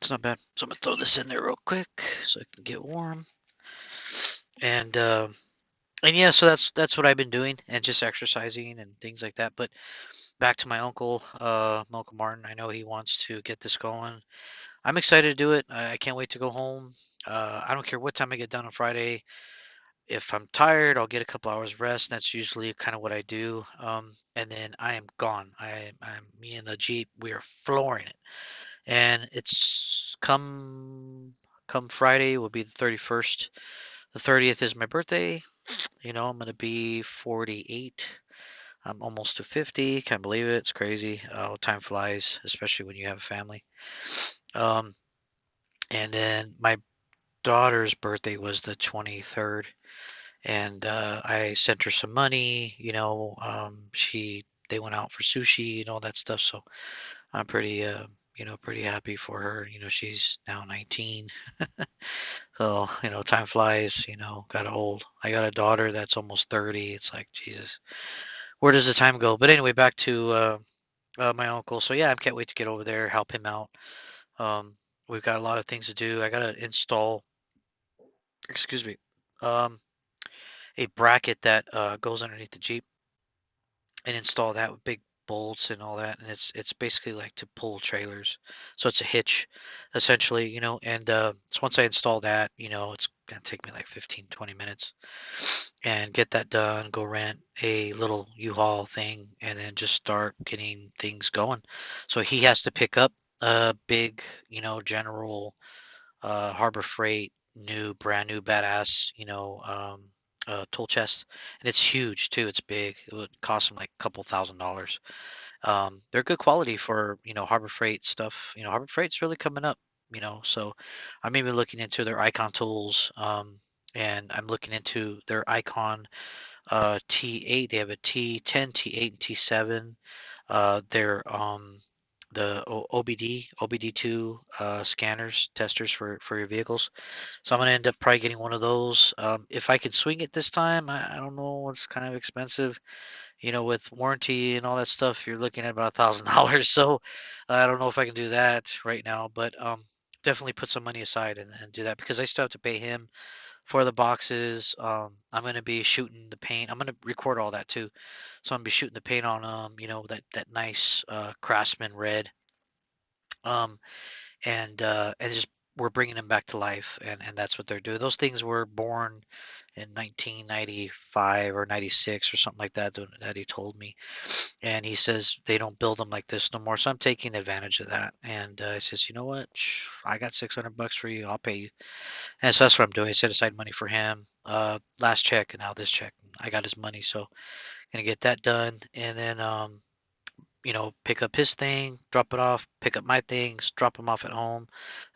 It's not bad. So I'm gonna throw this in there real quick so it can get warm. And yeah, so that's what I've been doing, and just exercising and things like that. But back to my uncle Martin. I know he wants to get this going. I'm excited to do it. I can't wait to go home. I don't care what time I get done on Friday. If I'm tired, I'll get a couple hours rest. That's usually kind of what I do. And then I am gone. Me and the Jeep, we are flooring it. And it's come Friday will be the 31st. The 30th is my birthday. I'm gonna be 48. I'm almost to 50. Can't believe it. It's crazy. Time flies, especially when you have a family. Um, and then my daughter's birthday was the 23rd, and I sent her some money. She they went out for sushi and all that stuff. So I'm pretty happy for her. She's now 19. So time flies. Got old. I got a daughter that's almost 30. It's like Jesus, where does the time go? But anyway, back to my uncle. So yeah, I can't wait to get over there, help him out. Um, we've got a lot of things to do. I gotta install, excuse me, um, a bracket that goes underneath the Jeep and install that with big bolts and all that. And it's basically like to pull trailers. So it's a hitch essentially, and so once I install that, it's gonna take me like 15, 20 minutes and get that done, go rent a little U-Haul thing and then just start getting things going. So he has to pick up a big, general Harbor Freight brand new badass, tool chest, and it's huge too. It's big. It would cost him like a couple $1,000s. They're good quality for Harbor Freight stuff. Harbor Freight's really coming up. So I'm even looking into their Icon tools. And I'm looking into their Icon T8. They have a T10, T8, and T7. They're the OBD2 scanners, testers for your vehicles. So I'm gonna end up probably getting one of those. If I can swing it this time, I don't know. It's kind of expensive, with warranty and all that stuff. You're looking at about $1,000. So I don't know if I can do that right now, but definitely put some money aside and do that because I still have to pay him for the boxes. I'm gonna be shooting the paint. I'm gonna record all that too. So I'm gonna be shooting the paint on that nice craftsman red. Um, and just we're bringing them back to life, and that's what they're doing. Those things were born in 1995 or 96 or something like that that he told me, and he says they don't build them like this no more. So I'm taking advantage of that, and he says, you know what, I got $600 for you, I'll pay you. And so that's what I'm doing. I set aside money for him. Last check and now this check, I got his money, so gonna get that done, and then pick up his thing, drop it off, pick up my things, drop them off at home.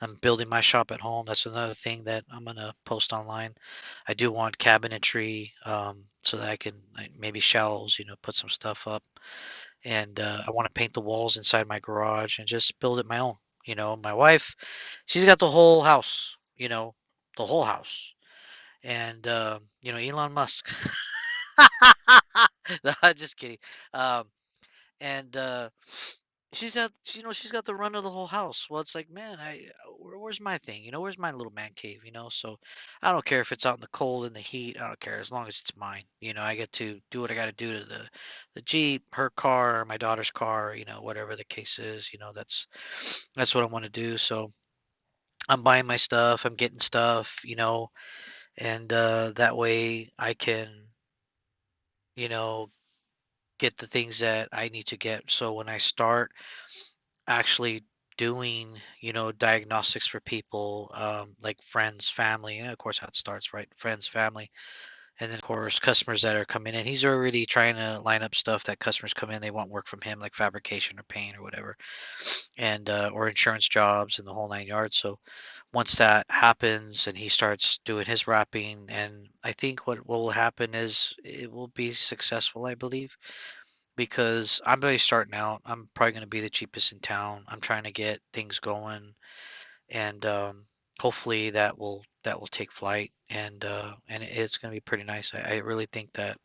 I'm building my shop at home. That's another thing that I'm gonna post online. I do want cabinetry, so that I can maybe shelves, put some stuff up, and I want to paint the walls inside my garage and just build it my own. My wife, she's got the whole house, the whole house, and Elon Musk. No, I'm just kidding. Um, and she's got the run of the whole house. Well, it's like, man, where's my thing? Where's my little man cave? So I don't care if it's out in the cold and the heat. I don't care as long as it's mine. I get to do what I got to do to the Jeep, her car, my daughter's car. Whatever the case is. That's what I want to do. So I'm buying my stuff. I'm getting stuff. And that way I can, you know, get the things that I need to get. So when I start actually doing, diagnostics for people, like friends, family, and of course how it starts, right? Friends, family, and then of course customers that are coming in. He's already trying to line up stuff that customers come in, they want work from him, like fabrication or paint or whatever, and or insurance jobs and the whole nine yards. So once that happens and he starts doing his wrapping, and I think what will happen is it will be successful, I believe, because I'm really starting out. I'm probably going to be the cheapest in town. I'm trying to get things going, and hopefully that will take flight, and it's going to be pretty nice. I really think that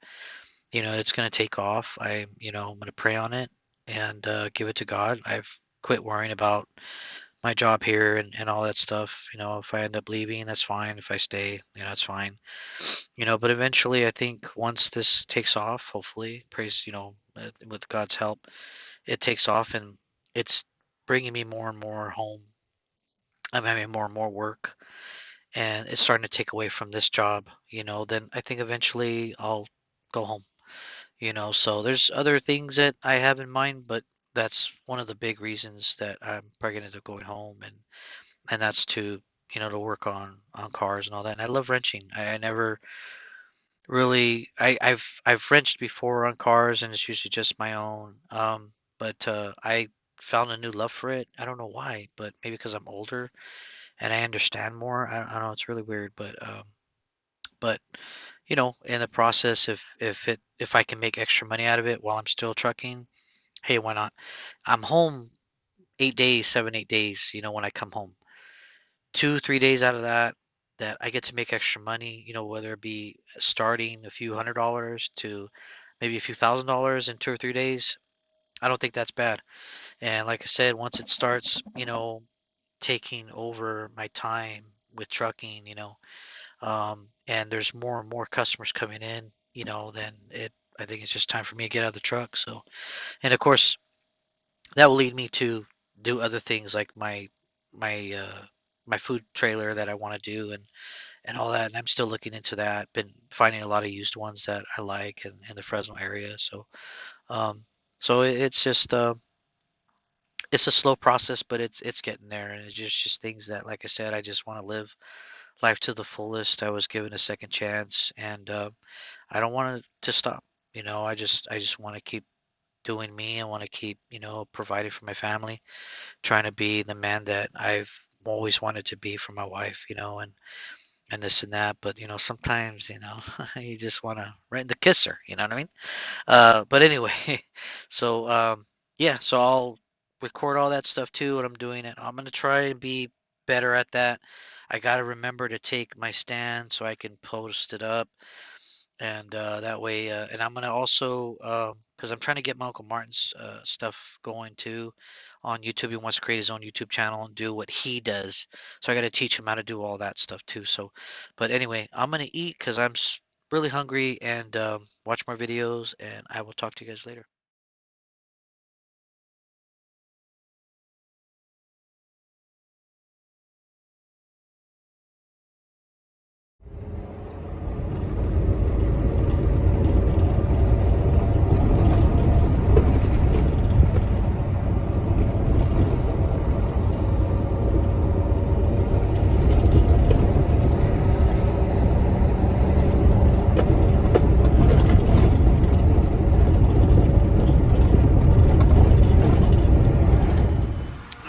it's going to take off. I'm going to pray on it and give it to God. I've quit worrying about my job here and all that stuff. If I end up leaving, that's fine. If I stay, it's fine. But eventually, I think once this takes off, hopefully, praise, with God's help, it takes off and it's bringing me more and more home. I'm having more and more work and it's starting to take away from this job, then I think eventually I'll go home, So there's other things that I have in mind, but that's one of the big reasons that I'm probably gonna end up going home, and that's to work on cars and all that. And I love wrenching. I never really I've wrenched before on cars, and it's usually just my own. But I found a new love for it. I don't know why, but maybe because I'm older and I understand more. I don't know. It's really weird, but in the process, if I can make extra money out of it while I'm still trucking, hey, why not? I'm home 8 days, 7, 8 days. When I come home, 2, 3 days out of that I get to make extra money. Whether it be starting a few $100s to maybe a few $1,000s in 2 or 3 days. I don't think that's bad. And like I said, once it starts, taking over my time with trucking, and there's more and more customers coming in, then I think it's just time for me to get out of the truck. So, and of course, that will lead me to do other things like my my food trailer that I want to do and all that. And I'm still looking into that. Been finding a lot of used ones that I like in the Fresno area. Um, so it's just it's a slow process, but it's getting there, and it's just things that, like I said, I just want to live life to the fullest. I was given a second chance, and I don't want it to stop. I just want to keep doing me. I want to keep providing for my family, trying to be the man that I've always wanted to be for my wife. And this and that. But sometimes you just want to right in the kisser. You know what I mean? But anyway, so yeah, so I'll record all that stuff too when I'm doing it. I'm gonna try and be better at that. I gotta remember to take my stand so I can post it up, and that way. And I'm gonna also, because I'm trying to get my Uncle Martin's stuff going too on YouTube. He wants to create his own YouTube channel and do what he does. So I got to teach him how to do all that stuff too. So, but anyway, I'm gonna eat because really hungry and watch more videos. And I will talk to you guys later.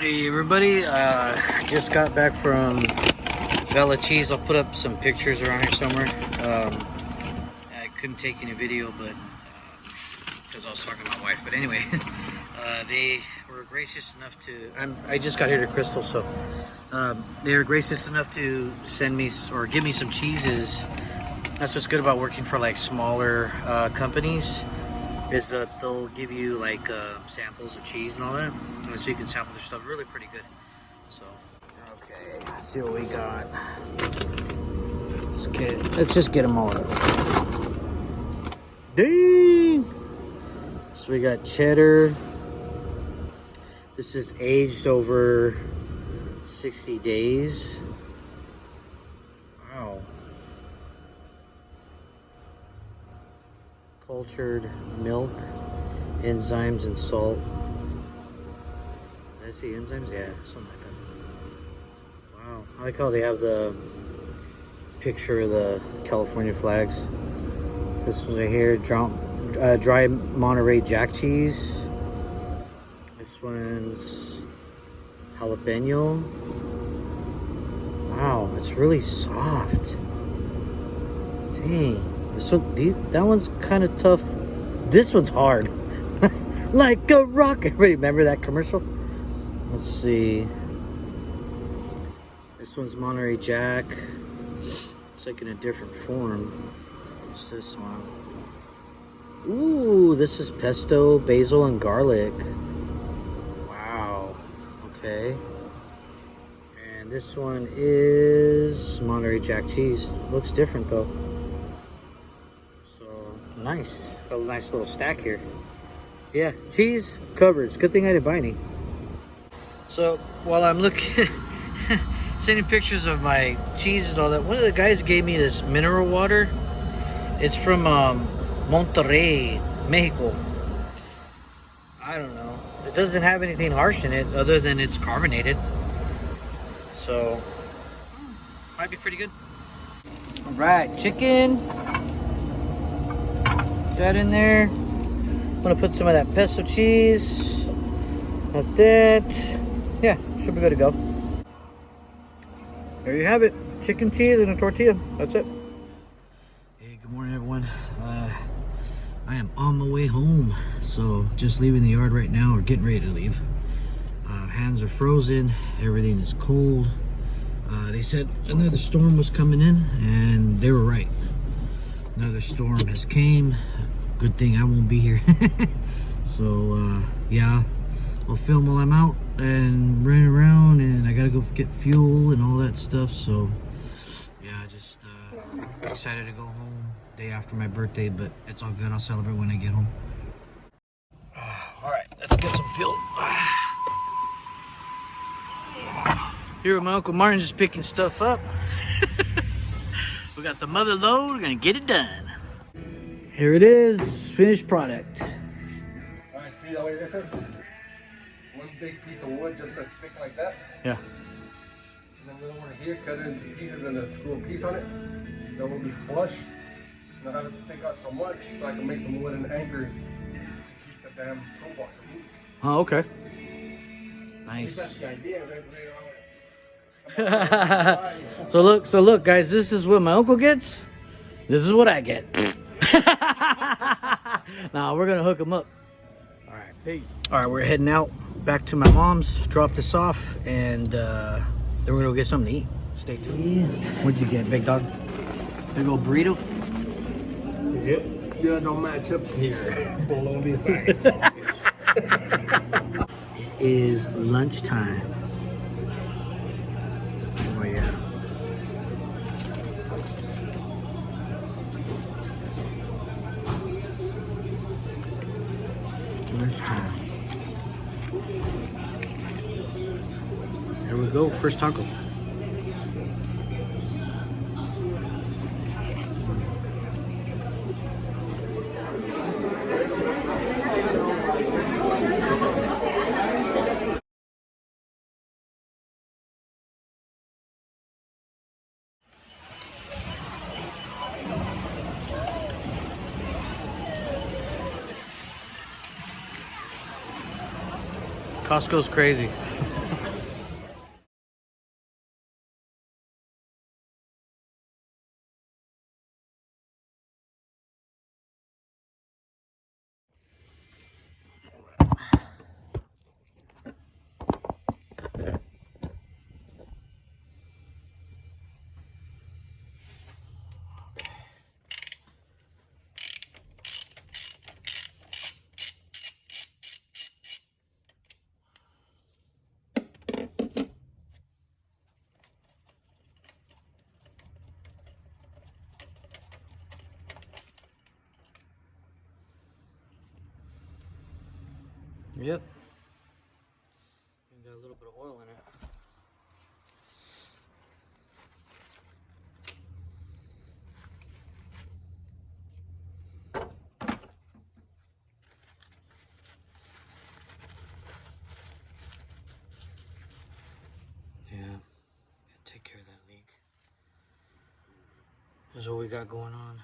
Hey everybody, just got back from Bella Cheese. I'll put up some pictures around here somewhere. I couldn't take any video, but because I was talking to my wife. But anyway, they were gracious enough to. I just got here to Crystal, so they were gracious enough to send me or give me some cheeses. That's what's good about working for like smaller companies, is that they'll give you like samples of cheese and all that, and so you can sample their stuff. Really pretty good. So okay, let's see what we got. Let's just get them all up. Dang! So we got cheddar. This is aged over 60 days. Wow. Cultured milk, enzymes, and salt. SE enzymes? Yeah, something like that. Wow. I like how they have the picture of the California flags. This one's right here, dry Monterey Jack cheese. This one's jalapeno. Wow, it's really soft. Dang. That one's kind of tough. This one's hard. Like a rock. Everybody remember that commercial? Let's see. This one's Monterey Jack. It's like in a different form. What's this one? Ooh, this is pesto, basil, and garlic. Wow. Okay. And this one is Monterey Jack cheese. Looks different though. So nice. Got a nice little stack here. Yeah, cheese covers. Good thing I didn't buy any. So while I'm looking, sending pictures of my cheese and all that, one of the guys gave me this mineral water. It's from Monterrey, Mexico. I don't know. It doesn't have anything harsh in it other than it's carbonated. So, might be pretty good. All right, chicken. That in there. I'm gonna put some of that pesto cheese. Like that. Yeah, should be good to go. There you have it. Chicken, cheese, and a tortilla. That's it. Hey, good morning, everyone. I am on my way home. So, just leaving the yard right now, or getting ready to leave. Hands are frozen. Everything is cold. They said another storm was coming in, and they were right. Another storm has came. Good thing I won't be here. So, yeah, I'll film while I'm out and running around, and I gotta go get fuel and all that stuff. So yeah, just excited to go home day after my birthday, but it's all good. I'll celebrate when I get home. All right, let's get some fuel. Here with my Uncle Martin, just picking stuff up. We got the mother load. We're gonna get it done. Here it is, finished product. All right, see that way this is? One big piece of wood just a stick like that. Yeah. And then another one here, cut it into pieces and then screw a piece on it. That will be flush. And I'll have it stick out so much so I can make some wooden anchors to keep the damn toolbox. Oh, okay. Nice. That's the idea. Right? So look, guys, this is what my uncle gets. This is what I get. Nah, we're gonna hook him up. All right, hey. All right, we're heading out back to my mom's. Drop this off, and then we're gonna go get something to eat. Stay tuned. What'd you get, big dog? Big old burrito. Yep. Still don't match up here. Bologna size sausage. It is lunchtime. Oh yeah. Lunchtime. Here we go, first taco. Costco's crazy. Yep. Got a little bit of oil in it. This is what we got going on.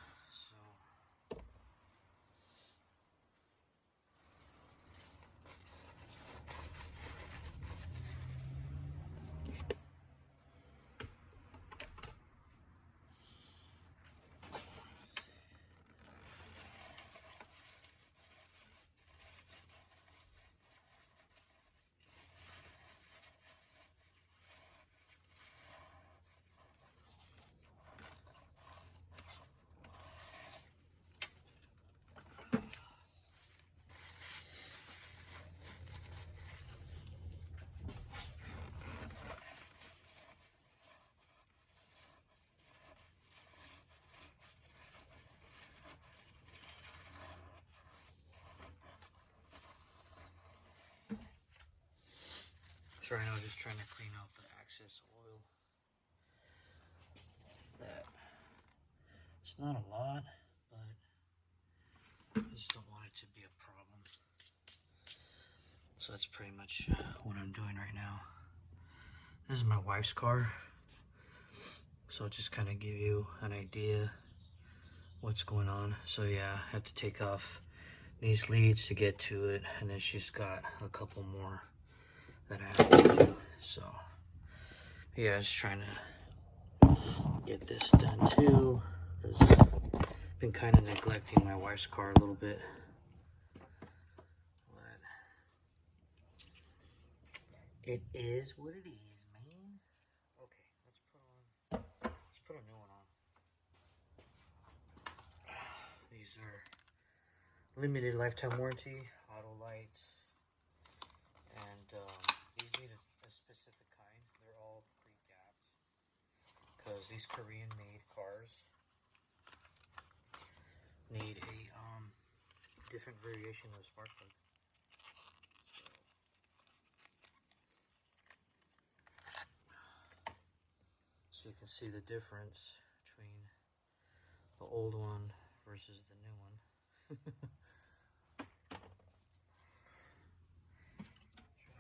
So right now, just trying to clean out the excess oil. That it's not a lot, but I just don't want it to be a problem. So that's pretty much what I'm doing right now. This is my wife's car, so just kind of give you an idea what's going on. So yeah, I have to take off these leads to get to it, and then she's got a couple more that I have to do. So yeah, just trying to get this done too, because I've been kind of neglecting my wife's car a little bit. But it is what it is, man. Okay, let's put a new one on. These are limited lifetime warranty, auto lights, and these need a specific kind. They're all pre-gapped because these Korean-made cars need a different variation of spark plug. So you can see the difference between the old one versus the new one.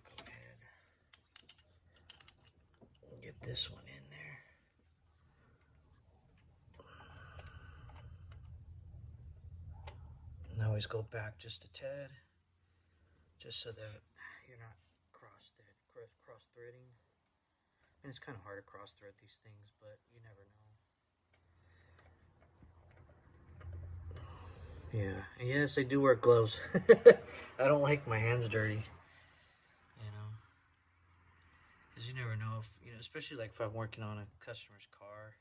Go ahead and get this one in there. And always go back just a tad, just so that you're not cross-threading. And it's kind of hard to cross-thread these things, but you never know. Yeah, and yes, I do wear gloves. I don't like my hands dirty, because you never know if, especially like if I'm working on a customer's car,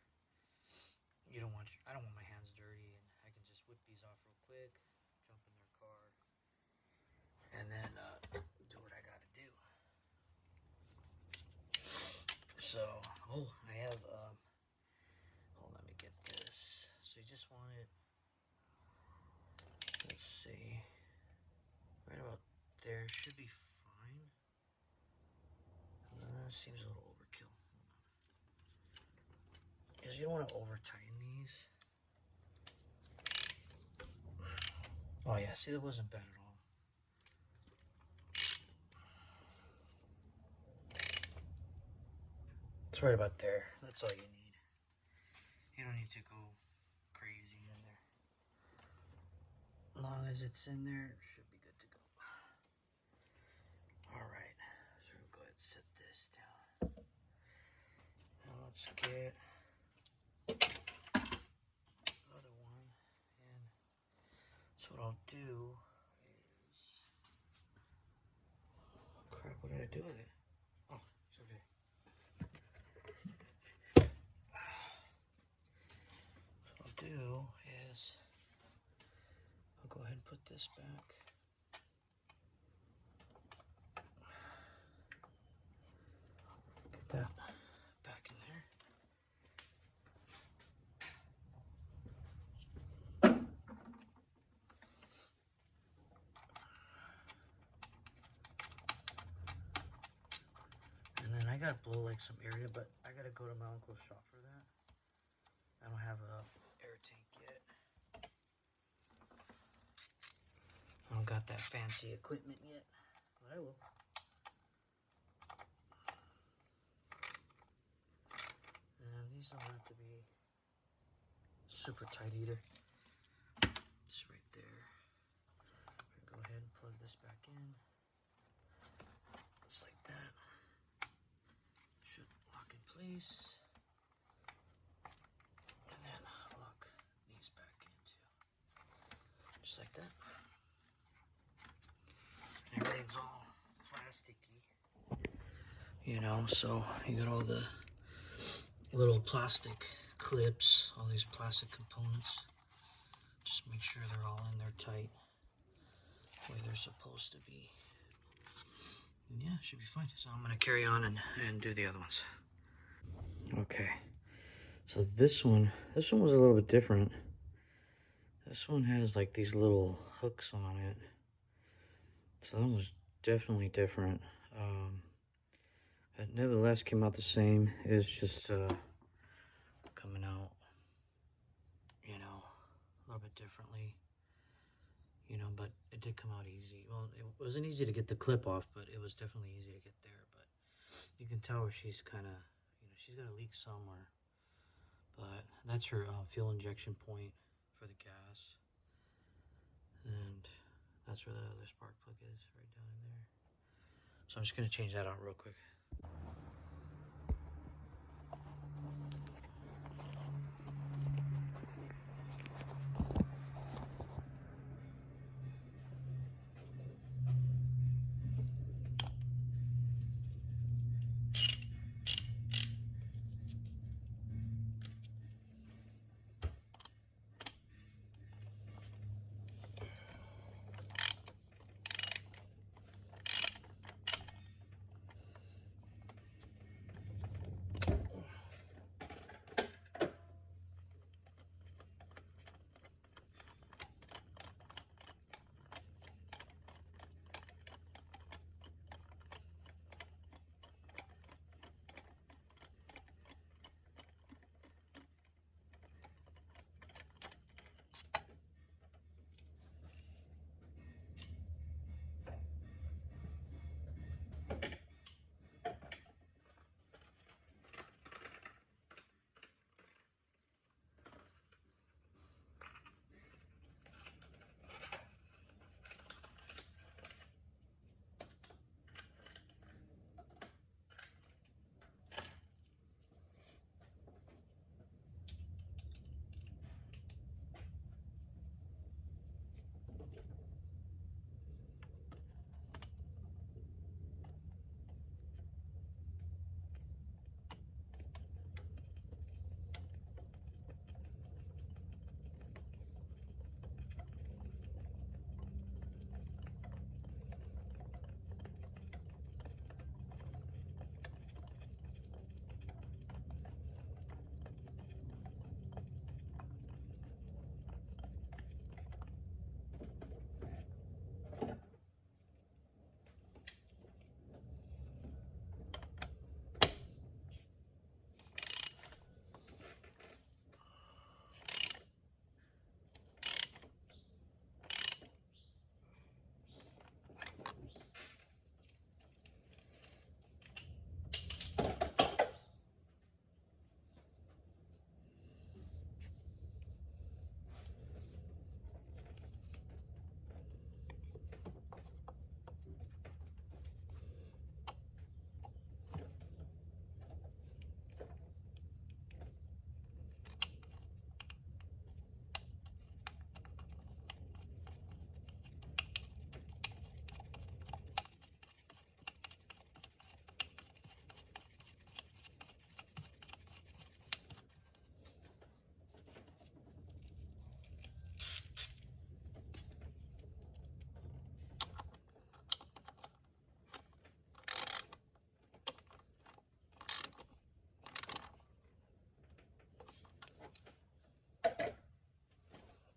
I don't want my hands dirty, and I can just whip these off real quick, jump in their car, and then do what I gotta do. So, I have, let me get this. So you just want it, let's see, right about there should be fine. Seems a little overkill. Because you don't want to over tighten these. Oh yeah, see, that wasn't bad at all. It's right about there. That's all you need. You don't need to go crazy in there. As long as it's in there, it should be good to go. Alright, so we'll go ahead and set this down. Now let's get another one. And so what I'll do is... Crap, what did I do with it? Oh, it's okay. What I'll do is I'll go ahead and put this back. Get that back in there. And then I gotta blow like some area, but I gotta go to my uncle's shop for that. I don't have a air tank yet. I don't got that fancy equipment yet, but I will. And these don't have to be super tight either. Just right there. Go ahead and plug this back in. Just like that. Should lock in place. And then lock these back in too. Just like that. And everything's all plasticky. You know, so you got all the little plastic clips, all these plastic components. Just make sure they're all in there tight, where they're supposed to be. And yeah, should be fine. So I'm gonna carry on and do the other ones. Okay, so this one was a little bit different. This one has like these little hooks on it. So that was definitely different. But nevertheless came out the same. It's just coming out, you know, a little bit differently. You know, but it did come out easy. Well, it wasn't easy to get the clip off, but it was definitely easy to get there. But you can tell where she's kind of, you know, she's got a leak somewhere. But that's her fuel injection point for the gas. And that's where the other spark plug is, right down in there. So I'm just going to change that out real quick.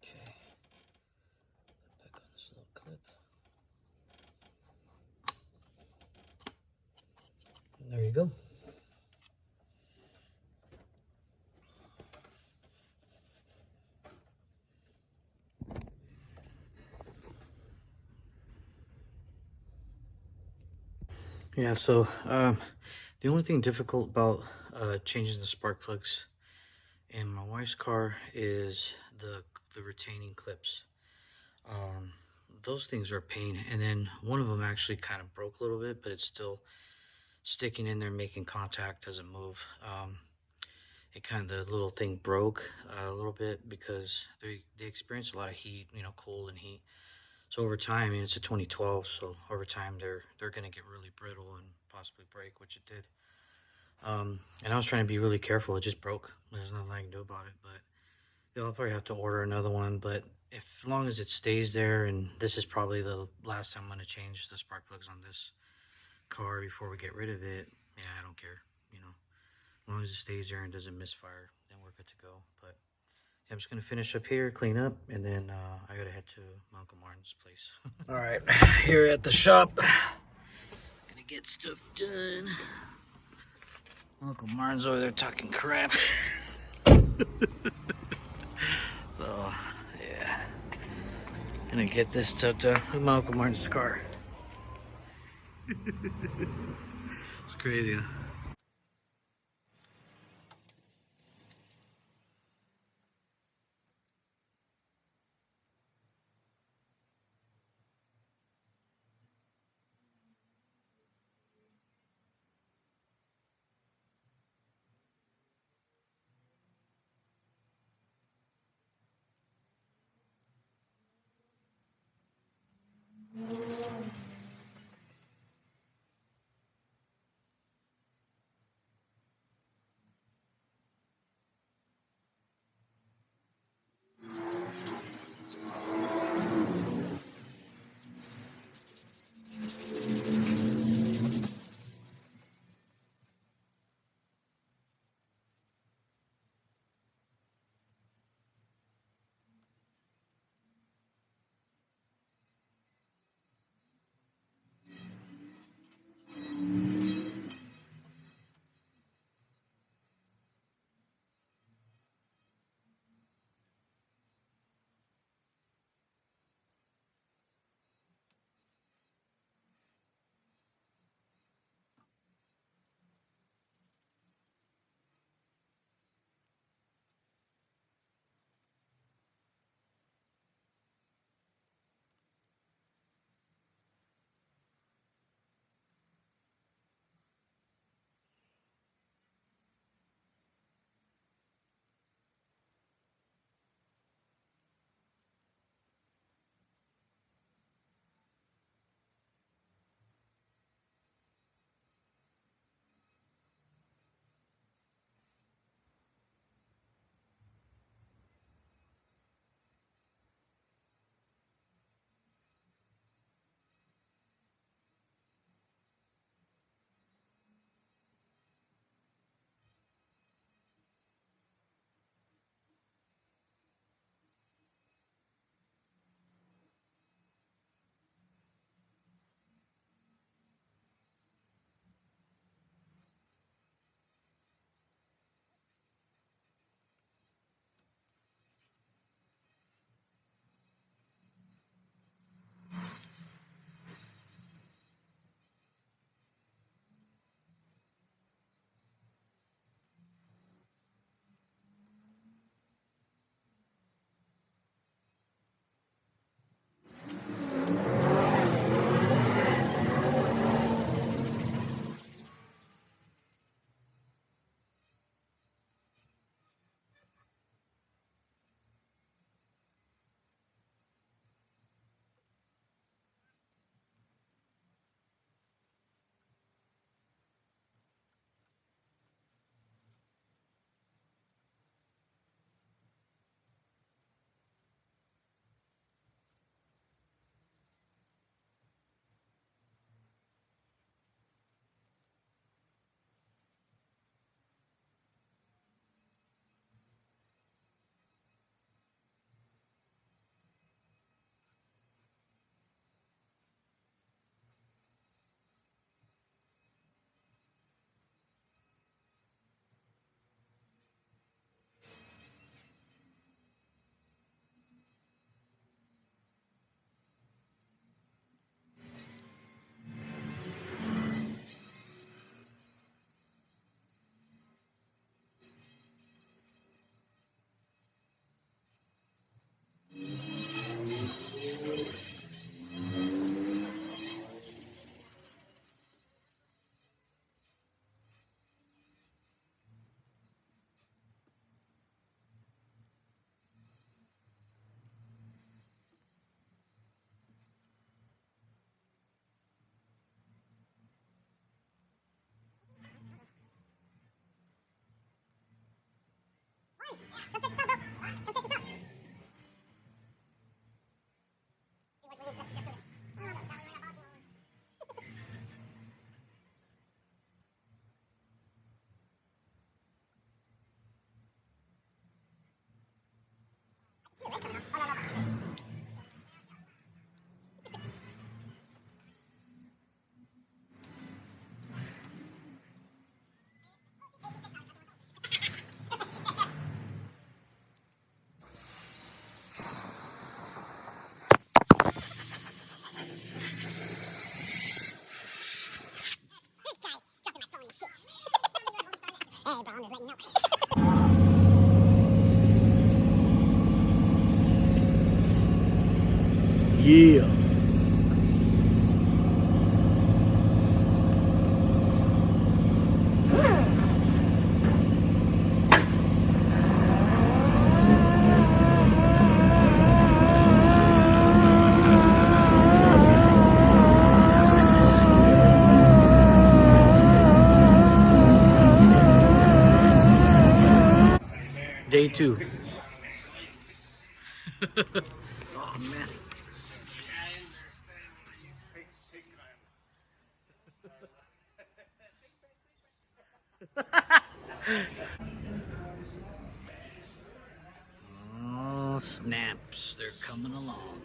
Okay. Back on this little clip. And there you go. Yeah, so the only thing difficult about changing the spark plugs and my wife's car is the retaining clips. Um, those things are a pain, and then one of them actually kind of broke a little bit, but it's still sticking in there, making contact, doesn't move. It kind of, the little thing broke a little bit because they experience a lot of heat, cold and heat. So over time, it's a 2012, so over time they're gonna get really brittle and possibly break, which it did. And I was trying to be really careful. It just broke. There's nothing I can do about it, but I'll probably have to order another one. But if, as long as it stays there, and this is probably the last time I'm gonna change the spark plugs on this car before we get rid of it, yeah, I don't care. As long as it stays there and doesn't misfire, then we're good to go. But yeah, I'm just gonna finish up here, clean up, and then I gotta head to my Uncle Martin's place. All right, here at the shop, gonna get stuff done. Uncle Martin's over there talking crap. So yeah, gonna get this stuff done with my Uncle Martin's car. It's crazy, huh? Hey, bro, I'm just letting you know. Yeah. Day 2. Oh man. Oh snaps, they're coming along.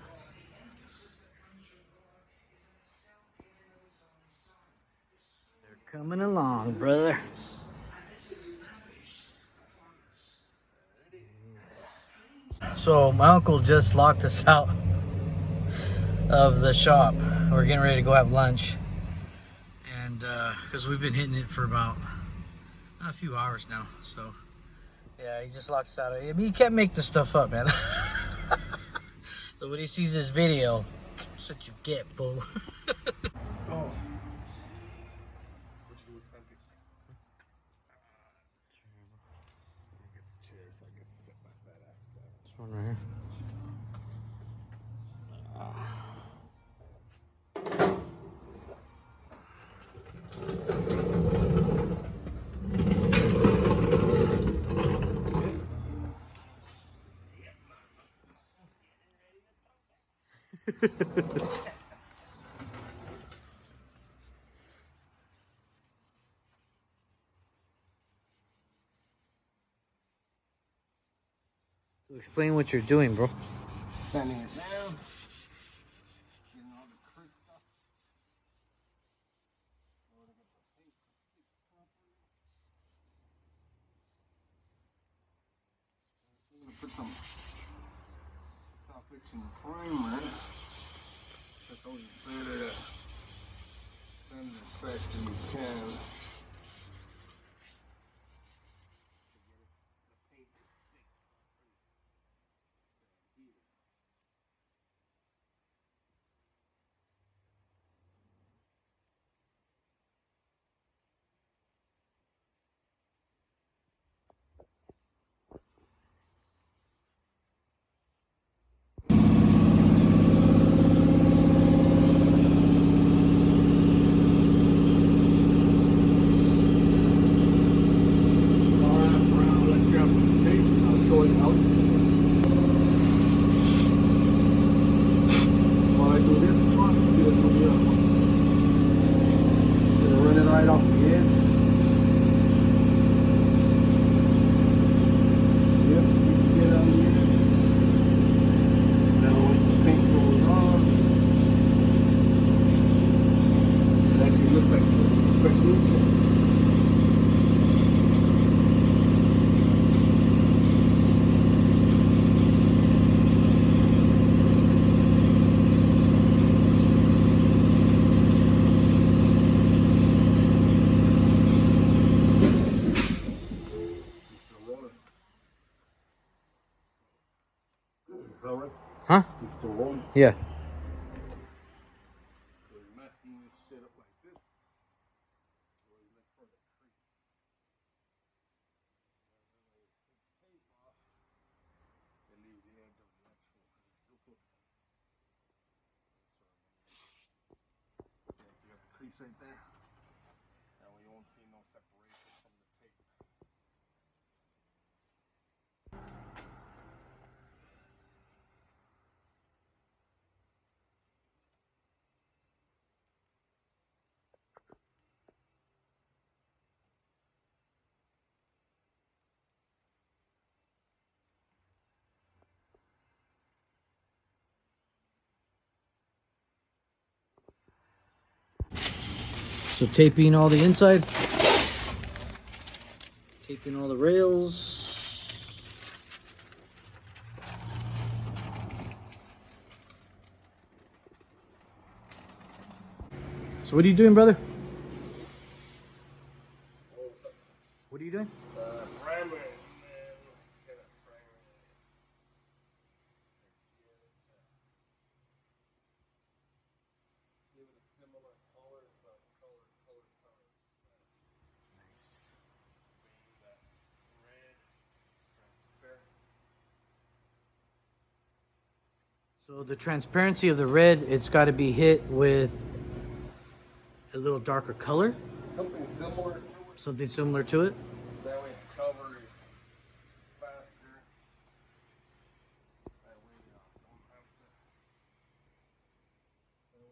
They're coming along, brother. So my uncle just locked us out of the shop. We're getting ready to go have lunch, and because we've been hitting it for about a few hours now. So yeah, he just locked us out. I mean, you can't make this stuff up, man. So when he sees this video, that's what you get, fool. Oh. What you do with something? Get the chair so I can sit my fat ass down. This one right here. So explain what you're doing, bro. Sanding it down. Getting all the crease stuff. I'm gonna put some soft fiction primer. That's always better to sand it as fast as you can. Let's grab some tape and I'll show it out. While I do this one, do the other one. Gonna run it right off the edge. Yep, you can get on the edge. Now once the paint goes on, it actually looks like a fresh wood. Huh? It's still rolling. Yeah. So you're masking this shit up like this. So you look for the crease. Tape off. It leaves the edge of the actual. You got the crease right there. That way you won't see no separation from the tape. So taping all the inside, taping all the rails. So what are you doing, brother? What are you doing? Primer. Give it a similar color, but color. Being that red, transparent. So the transparency of the red, it's got to be hit with a little darker color, Something similar to it. something similar to it. That way the cover is faster. That way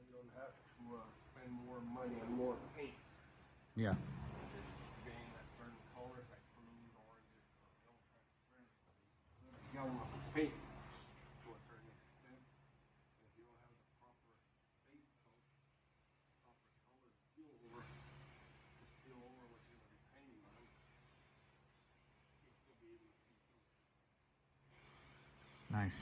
you don't have to spend more money on more paint. Yeah. Being that certain colors like blues, oranges, real transparent. You gotta work with paint to a certain extent. If you don't have the proper base coat, proper color to seal over what you're gonna be painting on, you'll still be able to see through. Nice.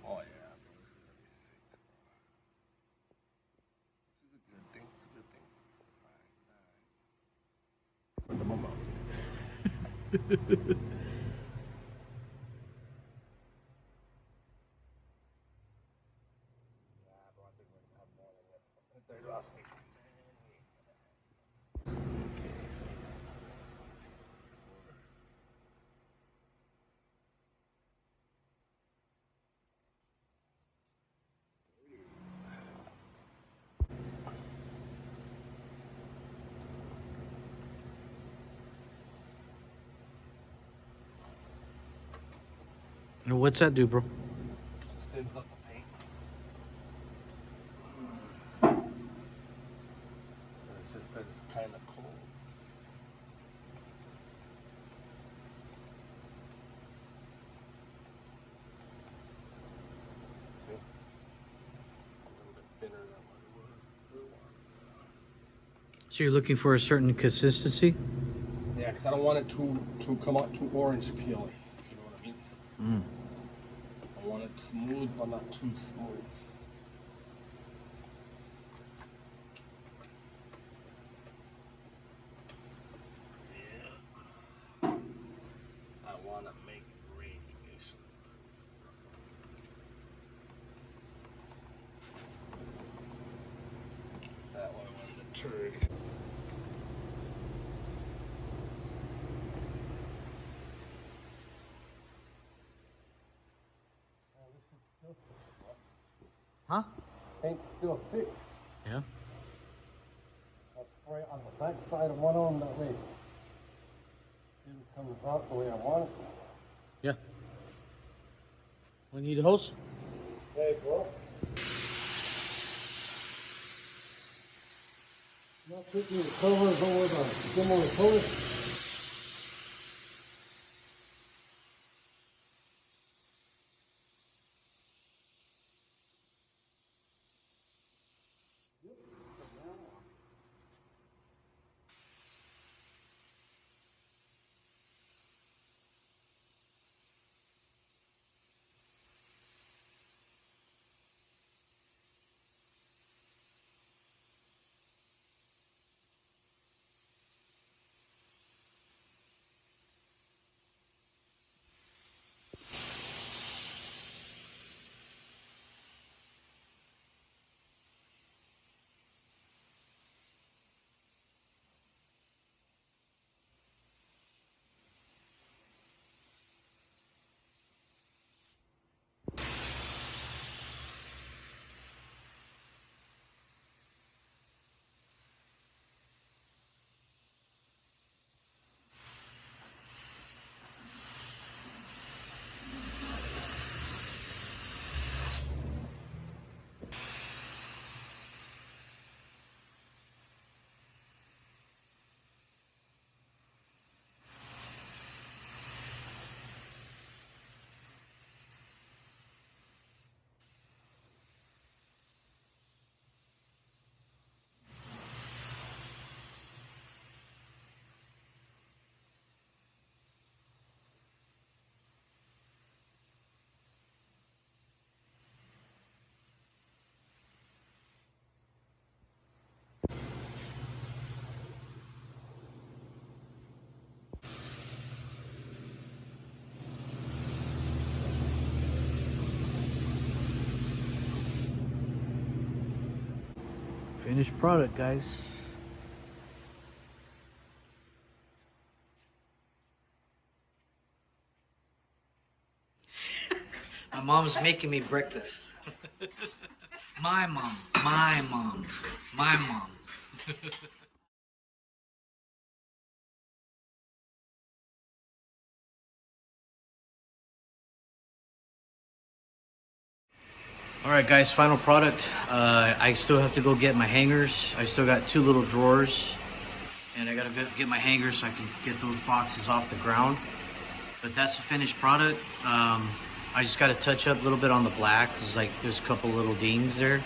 Oh yeah, bro, this is gonna be sick. This is a good thing. It's a good thing. Alright. Put them on my And what's that do, bro? just thins up the paint. It's just that it's kind of cold. See? A little bit thinner than what it was before. So you're looking for a certain consistency? Yeah, because I don't want it to come out too orange peely, if you know what I mean. I want it smooth, but not too smooth. Yeah. I want to make it greenish. That one was the turd. Huh? Paint's still thick. Yeah. I'll spray on the back side of one of them that way. See if it comes out the way I want it. Yeah. We need a hose? Hey, bro. Not taking the covers over the similar colors. Finished product, guys. My mom's making me breakfast. My mom, my mom, my mom. All right, guys, final product. I still have to go get my hangers. I still got 2 little drawers, and I gotta get my hangers so I can get those boxes off the ground. But that's the finished product. I just gotta touch up a little bit on the black, cause like there's a couple little dings there.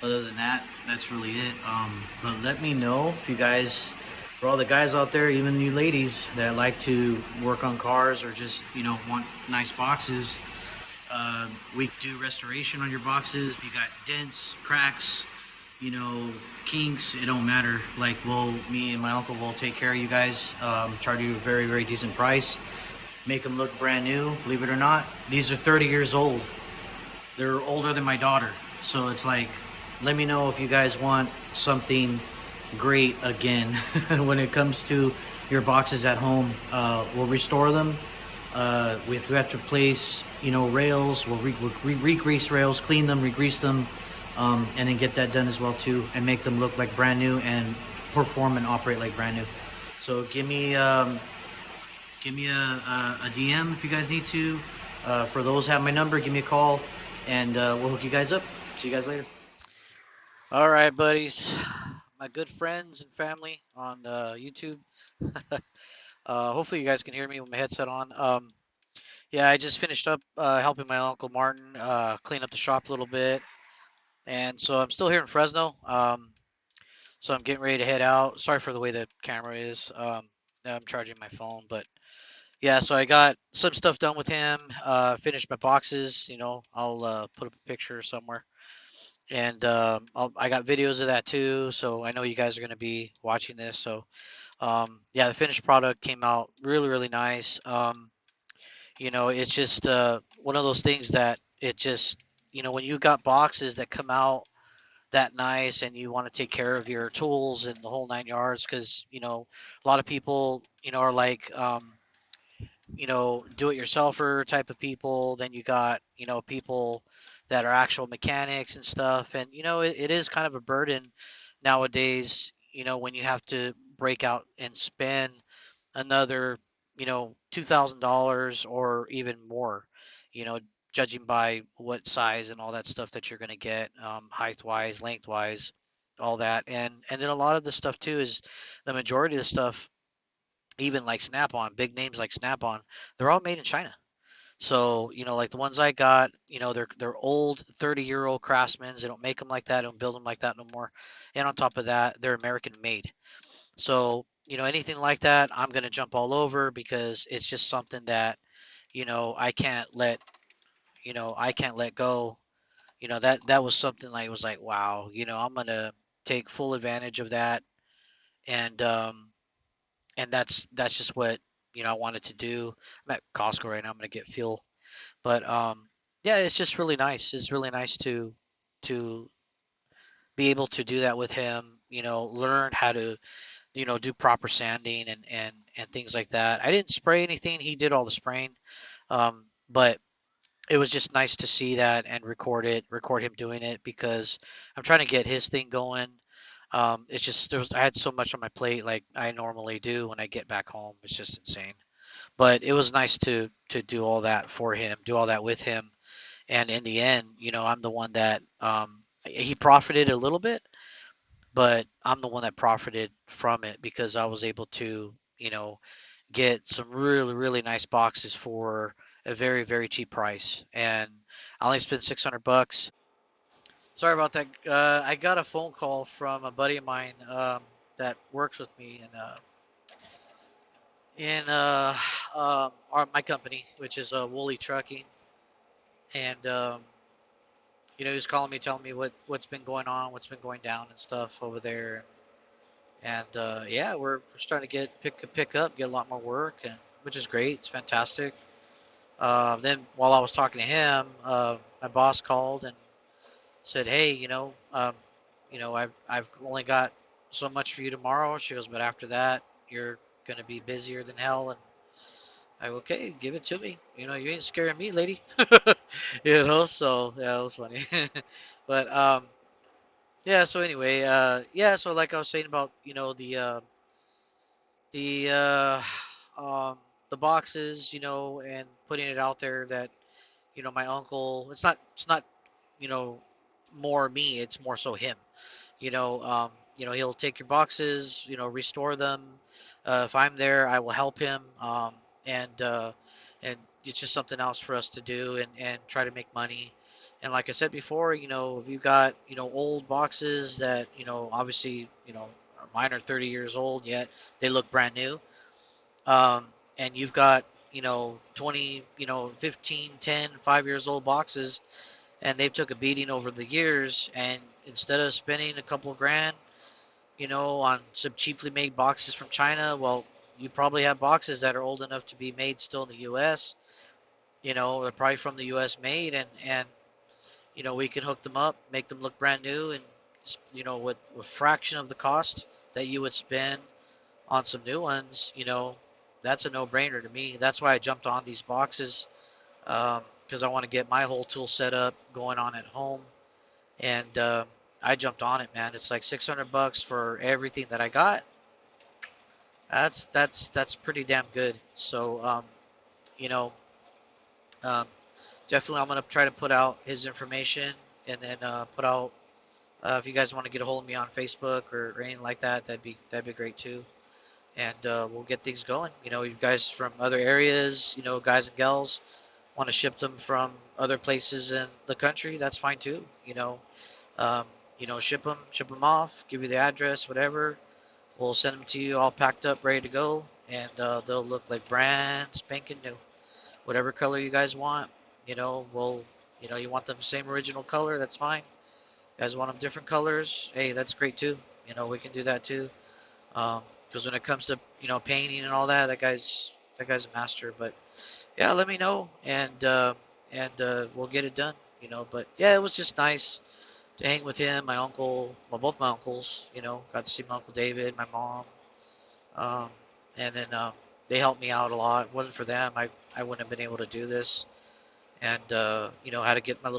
Other than that, that's really it. But let me know if you guys, for all the guys out there, even you ladies that like to work on cars or just want nice boxes. We do restoration on your boxes. If you got dents, cracks, kinks, it don't matter. Like, me and my uncle will take care of you guys. Charge you a very, very decent price. Make them look brand new. Believe it or not, these are 30 years old. They're older than my daughter. So it's like, let me know if you guys want something great again when it comes to your boxes at home. We'll restore them. If we have to replace, rails, we'll re-grease rails, clean them, re-grease them, and then get that done as well too, and make them look like brand new and perform and operate like brand new. So give me a DM if you guys need to. For those who have my number, give me a call, and we'll hook you guys up. See you guys later. All right, buddies, my good friends and family on YouTube. Hopefully, you guys can hear me with my headset on. Yeah, I just finished up helping my uncle Martin clean up the shop a little bit, and so I'm still here in Fresno. So I'm getting ready to head out. Sorry for the way the camera is. I'm charging my phone, but yeah, so I got some stuff done with him. Finished my boxes. I'll put up a picture somewhere, and I got videos of that too. So I know you guys are going to be watching this. So yeah, the finished product came out really, really nice. It's just one of those things that it just, when you got boxes that come out that nice and you want to take care of your tools and the whole 9 yards, because, a lot of people, are like, do it yourselfer type of people. Then you got, people that are actual mechanics and stuff. And, it is kind of a burden nowadays, when you have to break out and spend another, $2,000 or even more, you know, judging by what size and all that stuff that you're going to get, height wise, length wise, all that. And then a lot of the stuff too is the majority of the stuff, even like Snap-on, big names like Snap-on, they're all made in China. So, like the ones I got, they're old 30-year-old craftsmen. They don't make them like that, don't build them like that no more. And on top of that, they're American made. So, anything like that, I'm going to jump all over because it's just something that, I can't let, I can't let go. That was something like, it was like, wow, I'm going to take full advantage of that. And, that's just what, I wanted to do. I'm at Costco right now. I'm going to get fuel, but, yeah, it's just really nice. It's really nice to be able to do that with him, learn how to, do proper sanding and things like that. I didn't spray anything. He did all the spraying. But it was just nice to see that and record him doing it because I'm trying to get his thing going. It's just I had so much on my plate like I normally do when I get back home. It's just insane. But it was nice to do all that for him, do all that with him. And in the end, I'm the one that he profited a little bit, but I'm the one that profited from it because I was able to, get some really, really nice boxes for a very, very cheap price. And I only spent $600. Sorry about that. I got a phone call from a buddy of mine that works with me in my company, which is Woolly Trucking, and he was calling me, telling me what's been going on, what's been going down and stuff over there. And yeah, we're starting to pick up, get a lot more work, and which is great. It's fantastic. Then while I was talking to him, my boss called and said, "Hey, I've only got so much for you tomorrow. She goes, but after that, you're gonna be busier than hell. And I go, okay, give it to me. You ain't scaring me, lady. So yeah, it was funny. But yeah. So anyway, yeah. So like I was saying about the um the boxes, and putting it out there that my uncle. It's not you know more me. It's more so him. He'll take your boxes, restore them. If I'm there, I will help him. And and it's just something else for us to do and try to make money. And like I said before, if you've got, old boxes that, obviously, mine are 30 years old yet they look brand new. Um, and you've got, 20, 15, 10, 5 years old boxes and they've took a beating over the years. And instead of spending a couple of grand, on some cheaply made boxes from China, well, you probably have boxes that are old enough to be made still in the U.S. They're probably from the U.S. made, and we can hook them up, make them look brand new, and with a fraction of the cost that you would spend on some new ones. That's a no-brainer to me. That's why I jumped on these boxes because I want to get my whole tool set up going on at home. And I jumped on it, man. It's like $600 for everything that I got. That's pretty damn good. So you know, um, definitely I'm gonna try to put out his information and then put out if you guys want to get a hold of me on Facebook or anything like that, that'd be great too. And we'll get things going. You guys from other areas, guys and gals want to ship them from other places in the country, that's fine too. Um, ship them off, give you the address, whatever. We'll send them to you all packed up, ready to go, and they'll look like brand spanking new. Whatever color you guys want, you want them same original color, that's fine. You guys want them different colors, hey, that's great too. We can do that too. Because when it comes to painting and all that, that guy's a master. But yeah, let me know, and we'll get it done. But yeah, it was just nice to hang with him, my uncle, well, both my uncles, got to see my uncle David, my mom, um, and then they helped me out a lot. If it wasn't for them, I wouldn't have been able to do this. And how to get my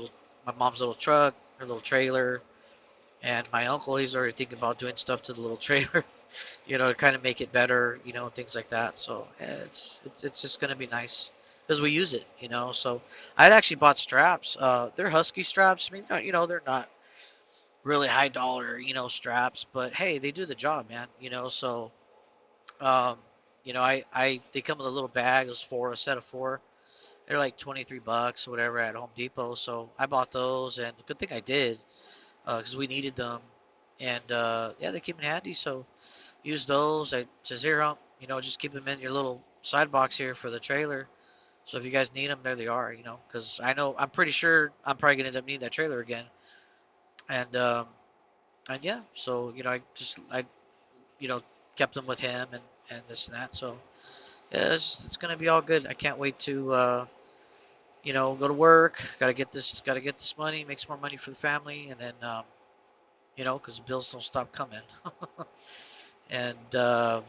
mom's little truck, her little trailer, and my uncle, he's already thinking about doing stuff to the little trailer, to kind of make it better, things like that. So yeah, it's just gonna be nice because we use it, So I'd actually bought straps. They're Husky straps. I mean, they're not really high dollar, straps, but hey, they do the job, man, so um, I they come with a little bag, it was a set of four. They're like $23 or whatever at Home Depot. So I bought those and good thing I did, because we needed them. And yeah, they came in handy. So use those. I says here, just keep them in your little side box here for the trailer. So if you guys need them, there they are, because I'm pretty sure I'm probably gonna end up needing that trailer again. And yeah, so I you know kept them with him and this and that. So yeah, it's gonna be all good. I can't wait to go to work. Got to get this money, make some more money for the family, and then because the bills don't stop coming. and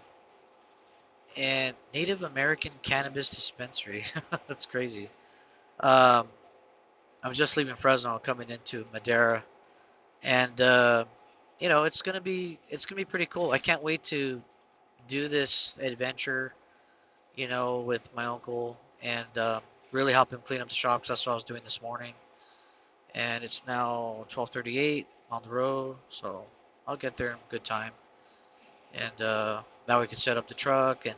and Native American cannabis dispensary. That's crazy. Um, I'm just leaving Fresno, coming into Madera, and it's gonna be pretty cool. I can't wait to do this adventure, with my uncle and really help him clean up the shop 'cause that's what I was doing this morning. And it's now 12:38 on the road, so I'll get there in good time. And now we can set up the truck and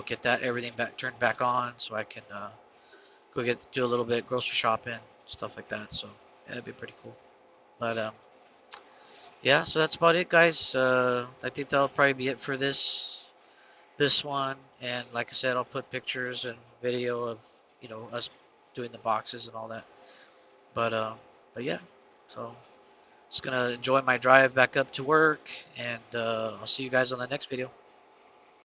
get that everything back turned back on, so I can go do a little bit grocery shopping, stuff like that. So yeah, that'd be pretty cool. But yeah, so that's about it, guys. I think that'll probably be it for this one. And like I said, I'll put pictures and video of us doing the boxes and all that. But yeah, so just gonna enjoy my drive back up to work, and I'll see you guys on the next video.